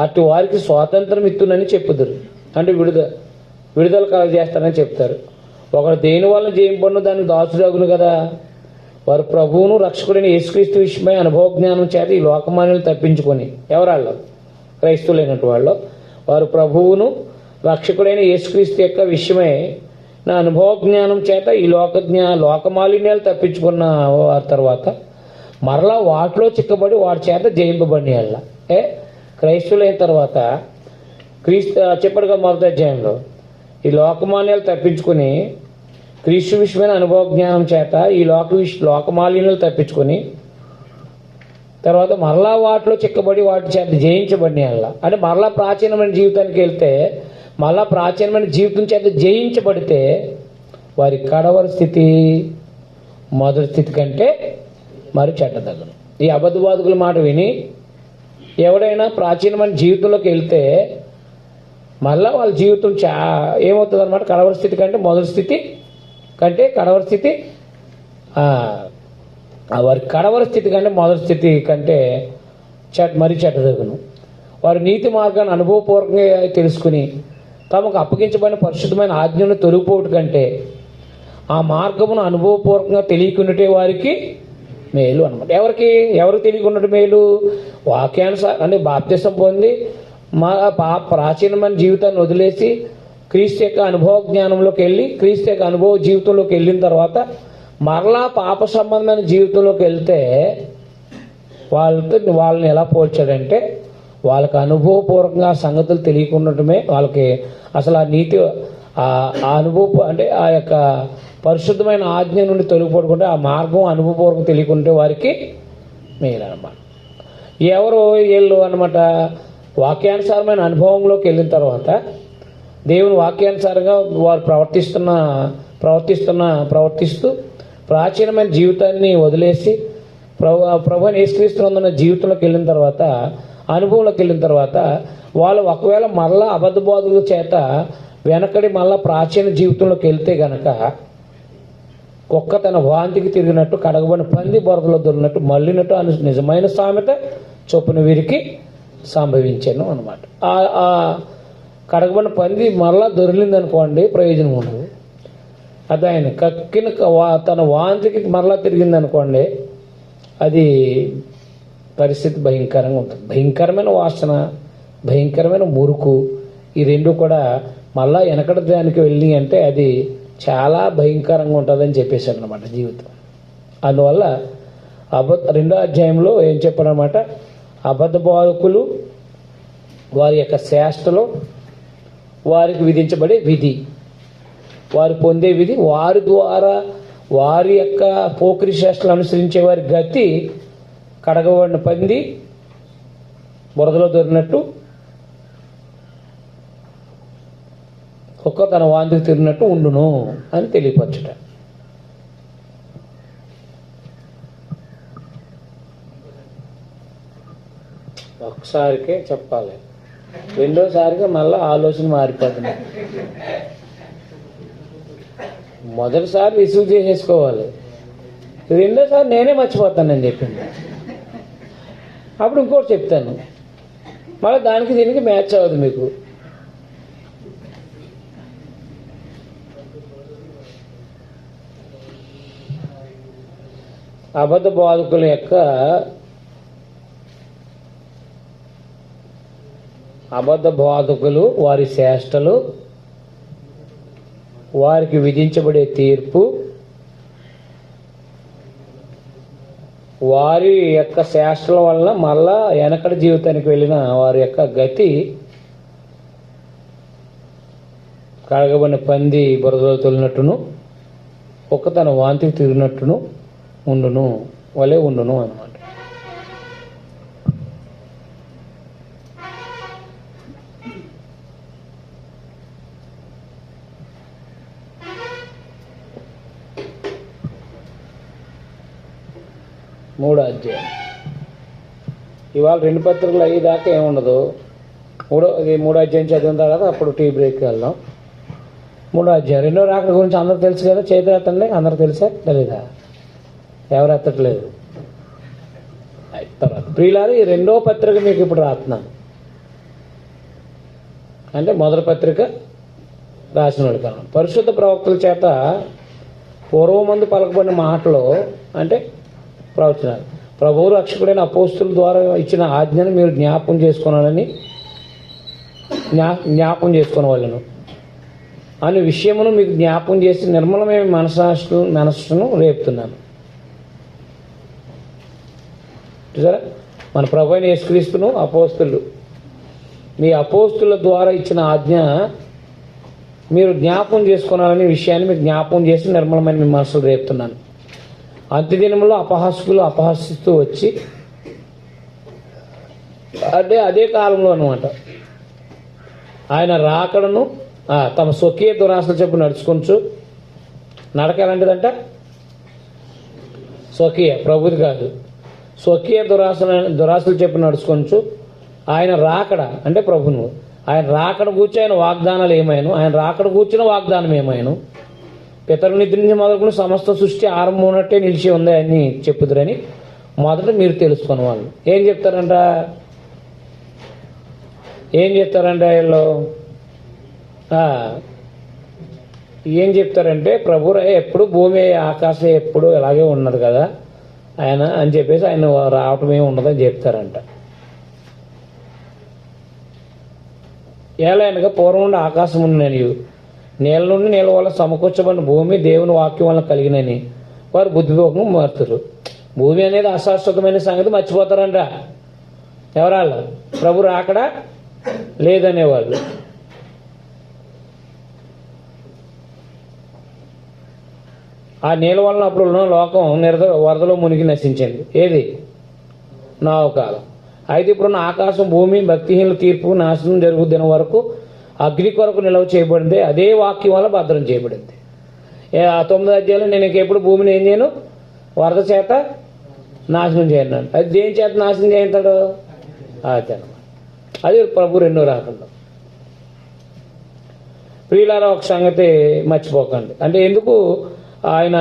అటు వారికి స్వాతంత్రం ఇత్తునని చెప్పుదురు. అంటే విడుదల కలగజేస్తానని చెప్తారు. ఒకడు దేని వల్ల జయింపడిన దానికి దాసుడగును కదా. వారు ప్రభువును రక్షకుడైన యేసుక్రీస్తు విషయమై అనుభవజ్ఞానం చేత ఈ లోకమాన్యులు తప్పించుకొని, ఎవరాళ్ళు? క్రైస్తవులైనటు వాళ్ళు. వారు ప్రభువును రక్షకుడైన యేసుక్రీస్తు యొక్క విషయమై నా అనుభవజ్ఞానం చేత ఈ లోకమాలిన్యాలు తప్పించుకున్న వారి తర్వాత మరలా వాటిలో చిక్కబడి వాటి చేత జయింపబడి వాళ్ళ క్రైస్తవులైన తర్వాత చెప్పాడు కదా మొదటి అధ్యాయంలో, ఈ లోకమాన్యాలు తప్పించుకొని క్రీస్తు విషయమైన అనుభవ జ్ఞానం చేత ఈ లోకమాలిన్యాలు తప్పించుకొని తర్వాత మరలా వాటిలో చిక్కబడి వాటి చేత జయించబడిన వాళ్ళ. అంటే మరలా ప్రాచీనమైన జీవితానికి వెళ్తే, మళ్ళా ప్రాచీనమైన జీవితం చేత జయించబడితే వారి కడవరి స్థితి మొదటి స్థితి కంటే మరి చెడ్డదగను. ఈ అబద్ధవాదుకుల మాట విని ఎవడైనా ప్రాచీనమైన జీవితంలోకి వెళ్తే మళ్ళా వాళ్ళ జీవితం ఏమవుతుంది అనమాట? కడవరి స్థితి కంటే మొదటి స్థితి కంటే కడవరి స్థితి, వారి కడవరి స్థితి కంటే మొదటి స్థితి కంటే మరి చెడ్డదగును. వారి నీతి మార్గాన్ని అనుభవపూర్వకంగా తెలుసుకుని తమకు అప్పగించబడిన పరిశుద్ధమైన ఆజ్ఞను తొలగిపోవటం కంటే ఆ మార్గమును అనుభవపూర్వకంగా తెలియకున్నట్టే వారికి మేలు అనమాట. ఎవరికి తెలియకున్నట్టు మేలు? వాక్యానుసారం అంటే బాప్తిసం పొంది ప్రాచీనమైన జీవితాన్ని వదిలేసి క్రీస్తు యొక్క అనుభవ జ్ఞానంలోకి వెళ్ళి క్రీస్తు యొక్క అనుభవ జీవితంలోకి వెళ్ళిన తర్వాత మరలా పాప సంబంధమైన జీవితంలోకి వెళ్తే వాళ్ళని ఎలా పోల్చాడంటే, వాళ్ళకి అనుభవపూర్వకంగా సంగతులు తెలియకుండటమే వాళ్ళకి అసలు ఆ నీతి అనుభవ అంటే ఆ యొక్క పరిశుద్ధమైన ఆజ్ఞ నుండి తొలగిపోకుండా ఆ మార్గం అనుభవపూర్వకం తెలియకుంటే వారికి మేలన్నమాట. ఎవరు వీళ్ళు అనమాట? వాక్యానుసారమైన అనుభవంలోకి వెళ్ళిన తర్వాత దేవుని వాక్యానుసారంగా వారు ప్రవర్తిస్తూ ప్రాచీనమైన జీవితాన్ని వదిలేసి ప్రభువుని యేసుక్రీస్తునందున్న జీవితంలోకి వెళ్ళిన తర్వాత, అనుభవంలోకి వెళ్ళిన తర్వాత వాళ్ళు ఒకవేళ మళ్ళా అబద్ధ బోధకుల చేత వెనకడి మళ్ళా ప్రాచీన జీవితంలోకి వెళ్తే గనక కుక్క తన వాంతికి తిరిగినట్టు కడగబడిన పంది బొరదలో దొరికినట్టు మళ్ళినట్టు అని నిజమైన సామెత చొప్పున వీరికి సంభవించాను అనమాట. ఆ కడగబడిన పంది మళ్ళా దొరికింది అనుకోండి, ప్రయోజనం ఉండదు. అది ఆయన కక్కిన తన వాంతికి మరలా తిరిగింది అనుకోండి, అది పరిస్థితి భయంకరంగా ఉంటుంది. భయంకరమైన వాసన, భయంకరమైన మురుకు, ఈ రెండు కూడా మళ్ళా వెనకటి దానికి వెళ్ళి అంటే అది చాలా భయంకరంగా ఉంటుందని చెప్పేశాడు అనమాట జీవితం. అందువల్ల రెండో అధ్యాయంలో ఏం చెప్పాడనమాట? అబద్ధ బోధకులు వారి యొక్క శాస్త్రలో వారికి విధించబడే విధి, వారు పొందే విధి, వారి ద్వారా వారి యొక్క పోకిరి శాస్త్రాలు అనుసరించే వారి గతి కడగబడిన పంది బురదలో దొరికినట్టు, కుక్క తన వాంతికి తిరిగినట్టు ఉండును అని తెలియపరచుట. ఒకసారికే చెప్పాలి, రెండోసారిగా మళ్ళీ ఆలోచన మారిపోతుంది. మొదటిసారి రిసీవ్ చేసేసుకోవాలి, రెండోసారి నేనే మర్చిపోతానని చెప్పింది. అప్పుడు ఇంకోటి చెప్తాను, మళ్ళీ దానికి దీనికి మ్యాచ్ అవ్వదు మీకు. అబద్ధ బోధకుల యొక్క అబద్ధ బోధకులు వారి చేష్టలు, వారికి విధించబడే తీర్పు, వారి యొక్క శాస్త్రాల వలన మళ్ళా వెనకటి జీవితానికి వెళ్ళిన వారి యొక్క గతి కడగబడిన పంది బురదలో తొలినట్టును ఒక్క తన వాంతికి తిరిగినట్టును ఉండును వలే ఉండును అన్నమాట. మూడో అధ్యాయం. ఇవాళ 2 పత్రికలు అయ్యేదాకా ఏముండదు. మూడో అధ్యాయం చదివిన తర్వాత అప్పుడు టీ బ్రేక్కి వెళ్దాం. మూడో అధ్యాయం. రెండో రాకడ గురించి అందరూ తెలుసు కదా, చేతులు ఎత్తండి. అందరూ తెలుసా తెలీదా? ఎవరు ఎత్తట్లేదు. తర్వాత ప్రియులారు, ఈ 2వ పత్రిక మీకు ఇప్పుడు రాస్తున్నాను. అంటే మొదటి పత్రిక రాసిన వాడు కాలం. పరిశుద్ధ ప్రవక్తల చేత పూర్వమందు పలకబడిన మాటలు అంటే ప్రవచనాలు, ప్రభువు రక్షకుడైన అపోస్తుల ద్వారా ఇచ్చిన ఆజ్ఞను మీరు జ్ఞాపకం చేసుకోవాలని జ్ఞాపకం చేసుకునే వాళ్ళను అనే విషయమును మీకు జ్ఞాపకం చేసి నిర్మలమైన మనస్సును రేపుతున్నాను. చూసారా, మన ప్రభు అయిన యేసుక్రీస్తును అపోస్తులు మీ అపోస్తుల ద్వారా ఇచ్చిన ఆజ్ఞ మీరు జ్ఞాపకం చేసుకున్నారనే విషయాన్ని మీకు జ్ఞాపకం చేసి నిర్మలమైన మీ మనసులు రేపుతున్నాను. అంత్యదినంలో అపహాసకులు అపహసిస్తూ వచ్చి అదే కాలంలో అనమాట ఆయన రాకడను తమ స్వకీయ దురాశలు చెప్పు నడుచుకొంచు. నడక ఎలాంటిదంట? స్వకీయ, ప్రభుది కాదు. స్వకీయ దురాశలు చెప్పు నడుచుకొంచు. ఆయన రాకడ అంటే ప్రభును, ఆయన రాకడ కూర్చి ఆయన వాగ్దానాలు ఏమైనా, ఆయన రాకడ కూర్చిన వాగ్దానం ఏమైనా, పితరు నిద్ర నుంచి మొదలుకుని సమస్త సృష్టి ఆరంభం ఉన్నట్టే నిలిచి ఉంది అని చెప్పుదురని మొదట మీరు తెలుసుకున్న వాళ్ళు ఏం చెప్తారంట? వీళ్ళు ఏం చెప్తారంటే, ప్రభు ఎప్పుడు భూమి ఆకాశం ఎప్పుడు ఇలాగే ఉన్నది కదా ఆయన అని చెప్పేసి ఆయన రావటం ఏమి ఉండదని చెప్తారంట. ఏలైనగా పూర్వం నుండి ఆకాశం ఉన్నని, నీళ్ళ నుండి నీళ్ళ వల్ల సమకూర్చబడిన భూమి దేవుని వాక్యం వల్ల కలిగినని వారు బుద్ధిపూర్వకంగా మారుతారు. భూమి అనేది అశాశ్వతమైన సంగతి మర్చిపోతారంట. ఎవరాళ్ళు? ప్రభు రాకడా లేదనేవాళ్ళు. ఆ నీళ్ళ వలన అప్పుడు ఉన్న లోకం వరదలో మునిగి నశించింది. ఏది? నోవహు కాలం. అయితే ఇప్పుడున్న ఆకాశం భూమి భక్తిహీనుల తీర్పు నాశనం జరుగు దినం వరకు అగ్ని కొరకు నిల్వ చేయబడింది. అదే వాక్యం వల్ల భద్రం చేయబడింది. ఆ 9వ అధ్యాయంలో నేను ఎప్పుడు భూమిని ఏం చేయను? వరద చేత నాశనం చేయను. అది దేని చేత నాశనం చేస్తాడు? అది ప్రభు రెండో రాకడ. ప్రియులారా, ఒక సంగతి మర్చిపోకండి. అంటే ఎందుకు ఆయన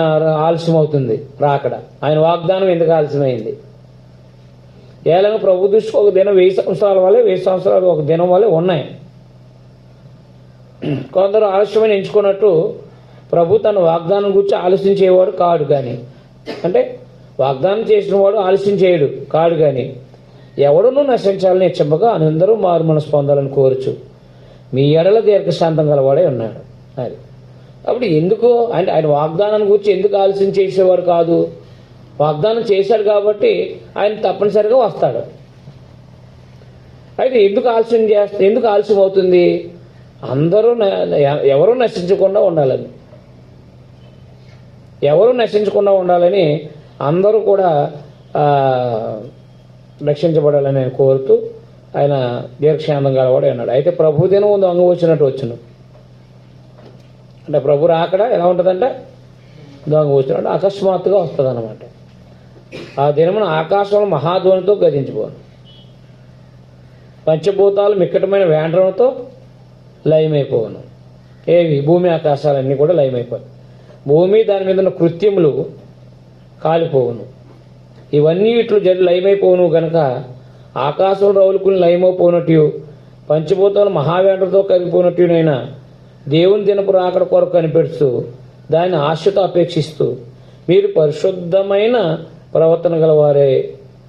ఆలస్యం అవుతుంది రాకడ? ఆయన వాగ్దానం ఎందుకు ఆలస్యమైంది? ఏలైనా ప్రభు దృష్టికి ఒక దినం 1000 సంవత్సరాల వల్లే, 1000 సంవత్సరాలు ఒక దినం వల్లే ఉన్నాయి. కొందరు ఆలస్యమైన ఎంచుకున్నట్టు ప్రభు తన వాగ్దానం గురించి ఆలోచించేవాడు కాడు. కానీ అంటే వాగ్దానం చేసిన వాడు ఆలస్యం చేయడు కాడు. కానీ ఎవడునూ నశించాలని ఇచ్చమ్మగా అందరూ మారు మనసు పొందాలని కోరుచు మీ ఎడల దీర్ఘశాంతం గలవాడే ఉన్నాడు. అది అప్పుడు ఎందుకు అంటే ఆయన వాగ్దానం గురించి ఎందుకు ఆలస్యం చేసేవాడు కాదు? వాగ్దానం చేశాడు కాబట్టి ఆయన తప్పనిసరిగా వస్తాడు. అయితే ఎందుకు ఆలస్యం అవుతుంది? ఎవరూ నశించకుండా ఉండాలని, అందరూ కూడా రక్షించబడాలని ఆయన కోరుతూ ఆయన దీర్ఘశాంతం గలవాడే అన్నాడు. అయితే ప్రభు దినం దొంగ వచ్చినట్టు వచ్చును. అంటే ప్రభు రాకడ ఎలా ఉంటుందంటే దొంగ వచ్చినట్టు అకస్మాత్తుగా వస్తుంది అన్నమాట. ఆ దినమున ఆకాశంలో మహాధ్వనితో గతించిపోను, పంచభూతాలు మిక్కటమైన వేండ్రంతో లయమైపోవను. ఏవి? భూమి ఆకాశాలన్నీ కూడా లయమైపోయి, భూమి దాని మీద ఉన్న కృత్యములు కాలిపోవును. ఇవన్నీ ఇట్లు లయమైపోవును గనక ఆకాశం రౌలుకుని లయమైపోనట్టు, పంచభూతాలు మహావేండ్రంతో కదిలిపోనట్టునైనా దేవుని దినపు రాకడ కొరకు కనిపెడుతూ దాన్ని ఆశతో అపేక్షిస్తూ మీరు పరిశుద్ధమైన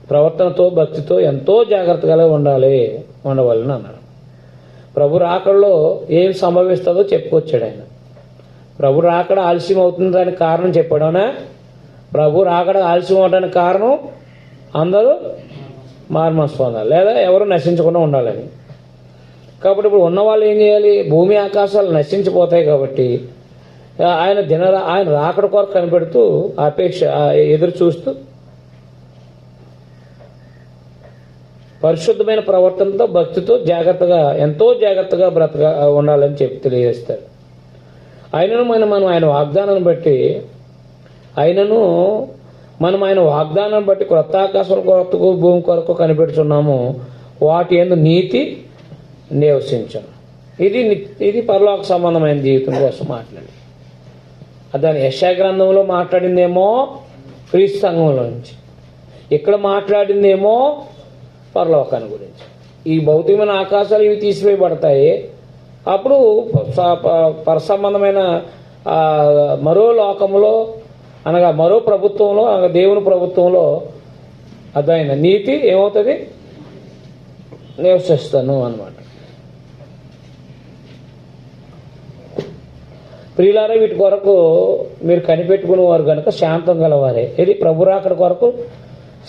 ప్రవర్తనతో భక్తితో ఎంతో జాగ్రత్తగా ఉండవాలని అన్నాడు. ప్రభు రాకడలో ఏం సంభవిస్తుందో చెప్పుకొచ్చాడు ఆయన. ప్రభు రాకడ ఆలస్యం అవుతుంది దానికి కారణం చెప్పాడనా? ప్రభు రాకడ ఆలస్యం అవడానికి కారణం అందరూ మారుమనసు పొందాలి, లేదా ఎవరు నశించకుండా ఉండాలని. కాబట్టి ఇప్పుడు ఉన్నవాళ్ళు ఏం చేయాలి? భూమి ఆకాశాలు నశించిపోతాయి కాబట్టి ఆయన రాకడ కొరకు కనిపెడుతూ ఎదురు చూస్తూ పరిశుద్ధమైన ప్రవర్తనతో భక్తితో ఎంతో జాగ్రత్తగా ఉండాలని తెలియజేస్తాడు. మనం ఆయన వాగ్దానాన్ని బట్టి ఆయన క్రొత్త ఆకాశం కొరకు భూమి కొరకు కనిపెడుతున్నాము. వాటి యందు నీతి నివసించను. ఇది పరలోక సంబంధమైన జీవితం కోసం మాట్లాడి దాని యెషయా గ్రంథంలో మాట్లాడిందేమో క్రీస్తు సంఘంలో నుంచి, ఇక్కడ మాట్లాడిందేమో పరలోకాన్ని గురించి. ఈ భౌతికమైన ఆకాశాలు ఇవి తీసివేయబడతాయి. అప్పుడు పరసంబంధమైన మరో లోకంలో అనగా మరో ప్రభుత్వంలో అనగా దేవుని ప్రభుత్వంలో అదైన నీతి ఏమవుతుంది? నివసిస్తాను అన్నమాట. ప్రియులారా, వీటి కొరకు మీరు కనిపెట్టుకునేవారు కనుక శాంతం గలవారే. ఇది ప్రభు రాకడ కొరకు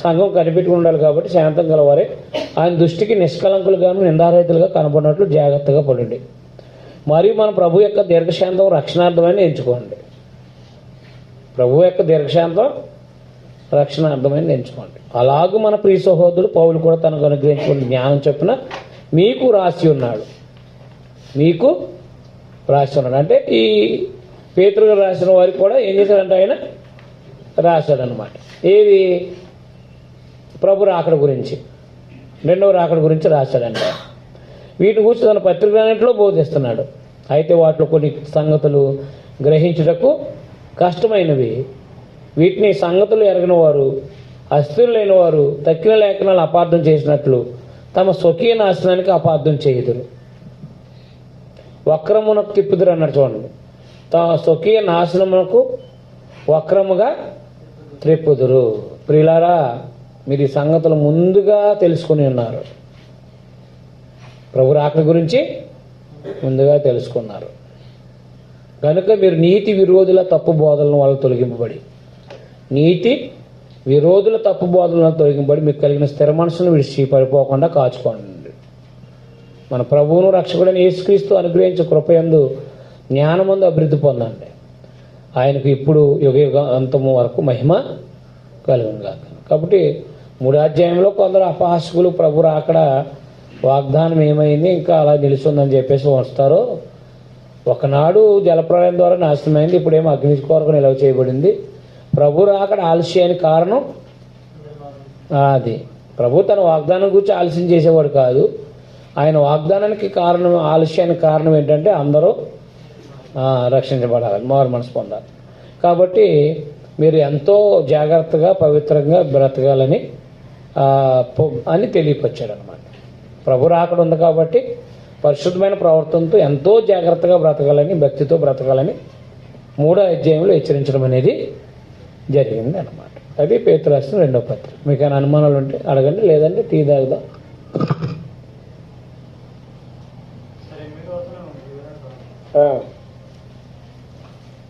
సంఘం కనిపెట్టుకుని ఉండాలి కాబట్టి శాంతం గలవారే ఆయన దృష్టికి నిష్కలంకులుగాను నిందారహితులుగా కనబడినట్లు జాగ్రత్తగా పడండి. మరియు మన ప్రభు యొక్క దీర్ఘశాంతం రక్షణార్థమైన ఎంచుకోండి. ప్రభు యొక్క దీర్ఘశాంతం రక్షణార్థమైన ఎంచుకోండి. అలాగూ మన ప్రియ సహోదరుడు పౌలు కూడా తనకు అనుగ్రహించుకున్న జ్ఞానం చొప్పున మీకు రాసి ఉన్నాడు. అంటే ఈ పేతురుగా రాసిన వారికి కూడా ఏం చేశాడంటే ఆయన రాశాడనమాట. ఏది? ప్రభు రాకడ గురించి, రెండవ రాకడ గురించి రాశాడంట. వీటి గురించి తన పత్రికలన్నింటిలో బోధిస్తున్నాడు. అయితే వాటిలో కొన్ని సంగతులు గ్రహించుటకు కష్టమైనవి. వీటిని సంగతులు ఎరగిన వారు, అస్థిరులు లేని వారు తక్కిన లేఖనాలు అపార్థం చేసినట్లు తమ స్వకీయ నాశనానికి అపార్థం చేయుదురు. వక్రమునకు తిప్పుదురు అన్నాడు చూడండి. తమ స్వకీయ నాశనమునకు వక్రముగా త్రిప్పుదురు. ప్రియులారా, మీరు ఈ సంగతులు ముందుగా తెలుసుకుని ఉన్నారు. ప్రభు రాకడ గురించి ముందుగా తెలుసుకున్నారు కనుక మీరు నీతి విరోధుల తప్పు బోధలను వల్ల తొలగింపబడి మీకు కలిగిన స్థిర మనసును విడిచి పడిపోకుండా కాచుకోండి. మన ప్రభువును రక్షకుడైన యేసుక్రీస్తు అనుగ్రహించే కృపయందు జ్ఞానమందు అభివృద్ధి పొందండి. ఆయనకు ఇప్పుడు యుగ అంతము వరకు మహిమ కలుగును గాక. కాబట్టి 3వ అధ్యాయంలో కొందరు అపహాసకులు ప్రభు రాకడ వాగ్దానం ఏమైంది ఇంకా అలా నిలుస్తుందని చెప్పేసి వస్తారు. ఒకనాడు జలప్రలయం ద్వారా నాశనమైంది, ఇప్పుడేమో అగ్ని కొరకు నిల్వ చేయబడింది. ప్రభు రాకడ ఆలస్యానికి కారణం అది. ప్రభు తన వాగ్దానం గురించి ఆలస్యం చేసేవాడు కాదు. ఆయన వాగ్దానానికి కారణం, ఆలస్యానికి కారణం ఏంటంటే అందరూ రక్షించబడాలి, మారు మనసు పొందాలి. కాబట్టి మీరు ఎంతో జాగ్రత్తగా పవిత్రంగా బ్రతకాలని తెలియపరిచాడు అనమాట. ప్రభు రాకడ ఉంది కాబట్టి పరిశుద్ధమైన ప్రవర్తనతో ఎంతో జాగ్రత్తగా బ్రతకాలని, భక్తితో బ్రతకాలని 3వ అధ్యాయంలో హెచ్చరించడం అనేది జరిగింది అన్నమాట. అది పేతురు రాసిన 2వ పత్రిక. మీకు ఏమైనా అనుమానాలు ఉంటే అడగండి, లేదంటే టీ తాగుదాం.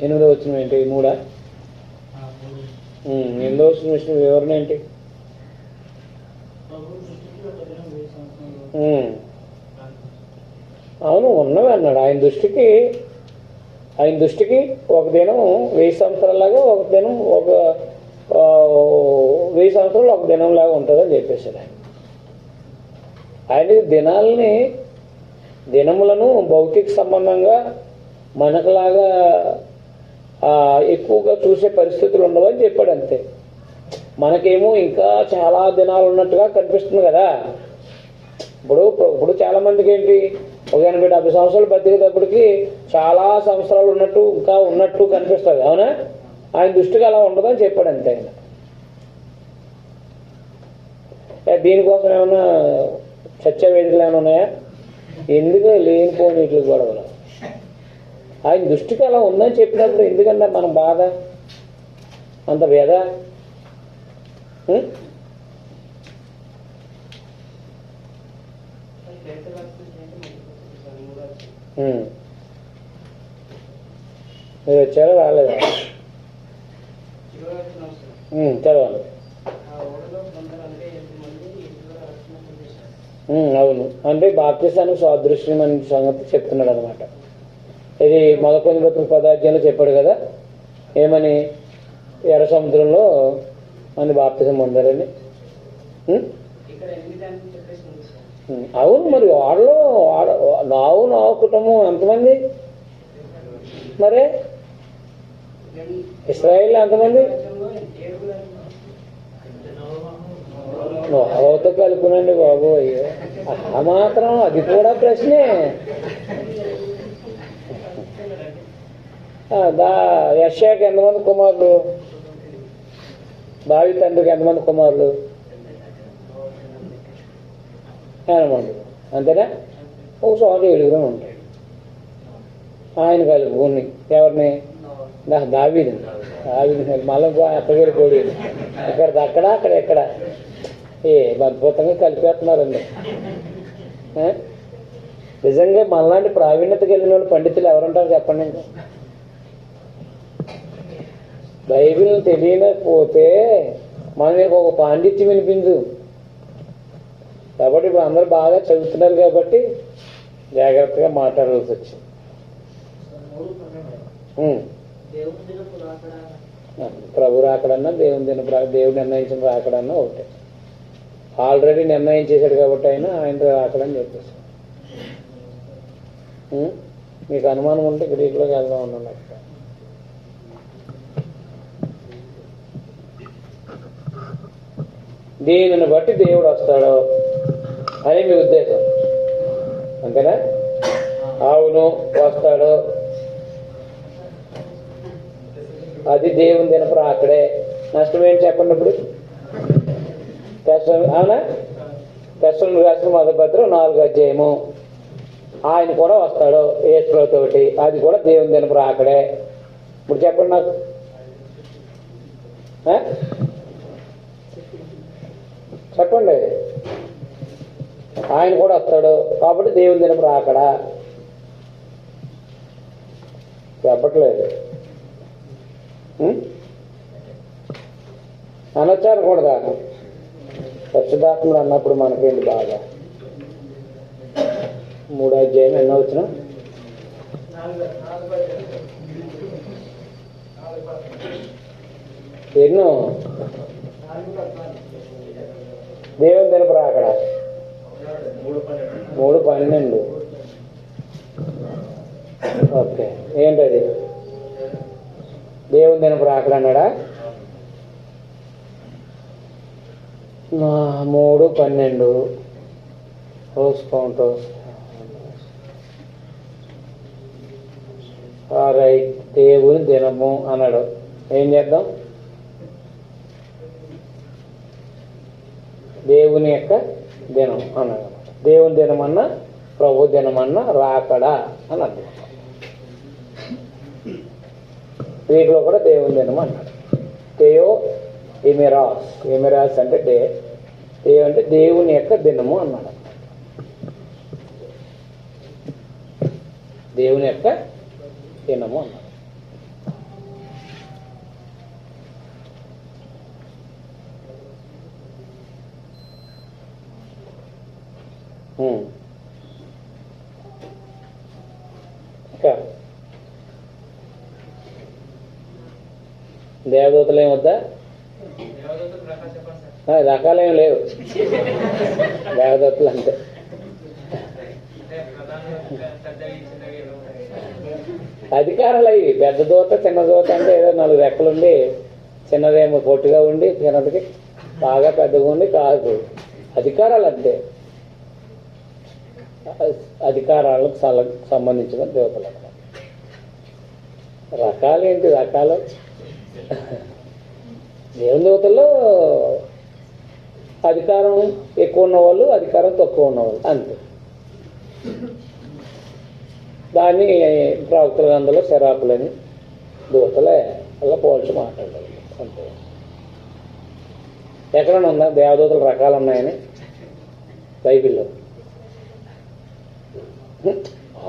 8వ వచనం ఏంటి? 3. 8వ వచనం వివరణ ఏంటి? అవును, ఉన్నవి అన్నాడు. ఆయన దృష్టికి ఒక దినం 1000 సంవత్సరాలాగా, ఒక దినం 1000 సంవత్సరాలు ఒక దినం లాగా ఉంటుందని చెప్పేశాడు ఆయన. ఆయనకి దినములను భౌతిక సంబంధంగా మనకులాగా ఎక్కువగా చూసే పరిస్థితులు ఉండవని చెప్పాడు. అంతే. మనకేమో ఇంకా చాలా దినాలు ఉన్నట్టుగా కనిపిస్తుంది కదా. ఇప్పుడు చాలా మందికి ఏంటి, ఒక 80-70 సంవత్సరాలు బతికేటప్పటికి చాలా సంవత్సరాలు ఉన్నట్టు కనిపిస్తుంది. అవునా? ఆయన దృష్టికి అలా ఉండదని చెప్పాడు అంతే ఆయన. దీనికోసం ఏమైనా చర్చా వేదికలు ఏమైనా ఉన్నాయా? ఎందుకు లేనిపోని వీటికి గొడవలు? ఆయన దృష్టికి అలా ఉందని చెప్పినప్పుడు ఎందుకన్నా మన బాధ అంత వేద? మీరు వచ్చారా రాలేదా? చదవండి. అవును, అంటే బాప్తిసానికి సాదృశ్యం అనే సంగతి చెప్తున్నాడు అనమాట. ఇది 1 కొరింథీయులకు 10 చెప్పాడు కదా, ఏమని? ఎర్ర సముద్రంలో అని బాప్తిసం పొందారని. అవును, మరి వాడలో నావు కుటుంబం ఎంతమంది? మరే ఇశ్రాయేల్ ఎంతమంది? నోహతో కలుపునండి బాబు. అయ్యో, ఆ మాత్రం అది కూడా ప్రశ్నే. యెషయాకి ఎంతమంది కుమారులు? దావీదు తండ్రికి ఎంతమంది కుమారులు? 8 మంది. అంతేనా? ఒకసారి 7 ఉంటాయి. ఆయన కలుపుకుని ఎవరిని? దావీదు మళ్ళీ ఎక్కడికి పోయి ఇక్కడ అక్కడ ఏ అద్భుతంగా కలిపేస్తున్నారండి. నిజంగా మనలాంటి ప్రావీణ్యత కలిగిన వాళ్ళు పండితులు ఎవరుంటారు చెప్పండి? ఇంకా బైబిల్ తెలియకపోతే మనకి ఒక పాండిత్యం వినిపించదు. కాబట్టి ఇప్పుడు అందరూ బాగా చదువుతున్నారు కాబట్టి జాగ్రత్తగా మాట్లాడాల్సి వచ్చింది. ప్రభు రాకడన్నా దేవుడు నిర్ణయించిన రాకడన్నా ఒకటే. ఆల్రెడీ నిర్ణయం చేశాడు కాబట్టి ఆయన రాకడని చెప్పేసి. మీకు అనుమానం ఉంటే గ్రీకులోకి వెళ్దాం ఉన్నాను. అక్కడ దీనిని బట్టి దేవుడు వస్తాడు అని మీ ఉద్దేశం అంతేనా? అవును, వస్తాడు. అది దేవుని దినపు అక్కడే. నష్టం ఏంటి చెప్పండి ఇప్పుడు? అవునా? తెస్సలోనికీయులకు రాసిన 1వ పత్రిక 4వ అధ్యాయము. ఆయన కూడా వస్తాడు యేసుతోటి. అది కూడా దేవుని దినపు అక్కడే. ఇప్పుడు చెప్పండి నాకు. చెప్పండి. ఆయన కూడా వస్తాడు కాబట్టి దేవుని దినపు రాకడా. చెప్పట్లేదు. అనొచ్చారు కూడా పరిశుద్ధాత్ముడు అన్నప్పుడు మనకేంటి బాగా? 3వ అధ్యాయం ఎన్నో వచ్చిన? ఎన్నో? దేవుని దినపు రాకడా 3:12. ఓకే, ఏంటది? దేవుని దినపు రాకడా అన్నాడా? 3:12 చూసుకుంటూ రైట్. దేవుని దినము అన్నాడు. ఏం చేద్దాం? దేవుని యొక్క దినం అన్నాడు. దేవుని దినం అన్నా ప్రభు దినం అన్నా రాకడా అని అర్థం. వీటిలో కూడా దేవుని దినం అన్నాడు. తేయో ఎమెరాస్ అంటే దే అంటే దేవుని యొక్క దినము అన్నాడు. దేవుని యొక్క దినము అన్నాడు. ఇంకా దేవదూతలు ఏమొద్దా? రకాలేం లేవు దేవదూతలు అంటే. అధికారాలు అవి. పెద్ద దూత చిన్న దూత అంటే ఏదో 4 రెక్కలుండి చిన్నదేమో పొట్టుగా ఉండి చిన్నదికి బాగా పెద్దగా ఉండి కాదు. అధికారాలు అంతే. అధికారాలకు సంబంధించిన దేవతలు అన్నమాట. రకాలు ఏంటి? రకాలు దేవుని దేవతల్లో అధికారం ఎక్కువ ఉన్నవాళ్ళు, అధికారం తక్కువ ఉన్నవాళ్ళు అంతే. దాన్ని ప్రవక్తల గ్రంథంలో శరాపులని దూతలే అలా పోల్చి మాట్లాడాలి అంతే. ఎక్కడైనా ఉందా దేవదూతల రకాలు ఉన్నాయని బైబిల్లో?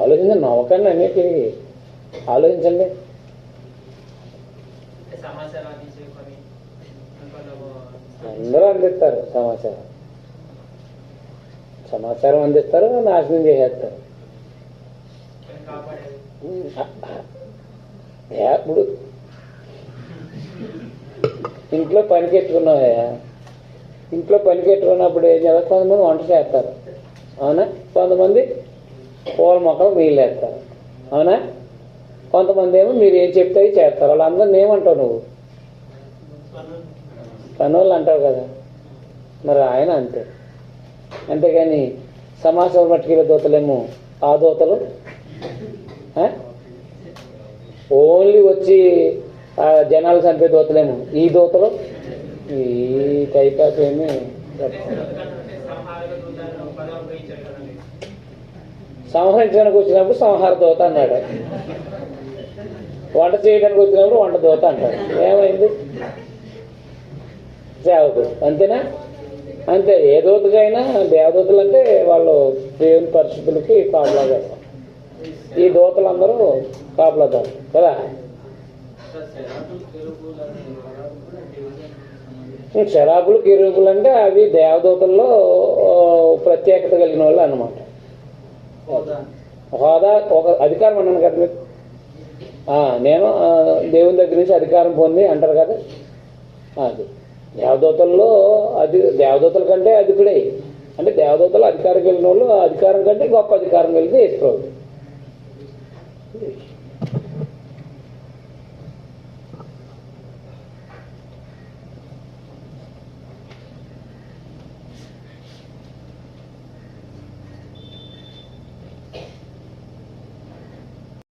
ఆలోచించండి, నమ్మకండి, అన్నిటికీ ఆలోచించండి. అందరూ అందిస్తారు సమాచారం. సమాచారం అందిస్తారు, నాశనం చేసేస్తారు. ఇప్పుడు ఇంట్లో పనికెట్టుకున్నావా? ఇంట్లో పనికెట్టుకున్నప్పుడు ఏం చేస్తారు? కొంతమంది వంట చేస్తారు, అవునా? కొంతమంది పూల మొక్కలు నీళ్ళు వేస్తారు, అవునా? కొంతమంది ఏమో మీరు ఏం చెప్తే అవి చేస్తారు. వాళ్ళందరినీ ఏమంటావు నువ్వు? పనోళ్ళు అంటావు కదా. మరి ఆయన అంతే. అంతేగాని సమాజం మట్టుకెళ్ళే దూతలేమో ఆ దూతలు ఓన్లీ వచ్చి జనాలు చంపే దూతలేమో ఈ దూతలు. ఈ టైప్ ఆఫ్ ఏమి సంహరించడానికి వచ్చినప్పుడు సంహార దూత అన్నాడు, వంట చేయడానికి వచ్చినప్పుడు వంట దూత అంటాడు. ఏమైంది? సేవకుడు అంతేనా? అంతే. ఏ దూతకైనా దేవదూతలు అంటే వాళ్ళు దేవుని పరిస్థితులకి కాపలా చేస్తారు. ఈ దూతలందరూ కాపలాదారు కదా. శరాబులు కెరూబులు అంటే అవి దేవదూతల్లో ప్రత్యేకత కలిగిన వాళ్ళు అన్నమాట. హోదా, ఒక అధికారం అన్నాను కదా మీకు. నేను దేవుని దగ్గర నుంచి అధికారం పొంది అంటారు కదా, అది దేవదూతల్లో దేవదూతల కంటే అధికుడే. అంటే దేవదూతలు అధికారం కలిగిన వాళ్ళు, అధికారం కంటే గొప్ప అధికారం కలిగి యేసుప్రభువు.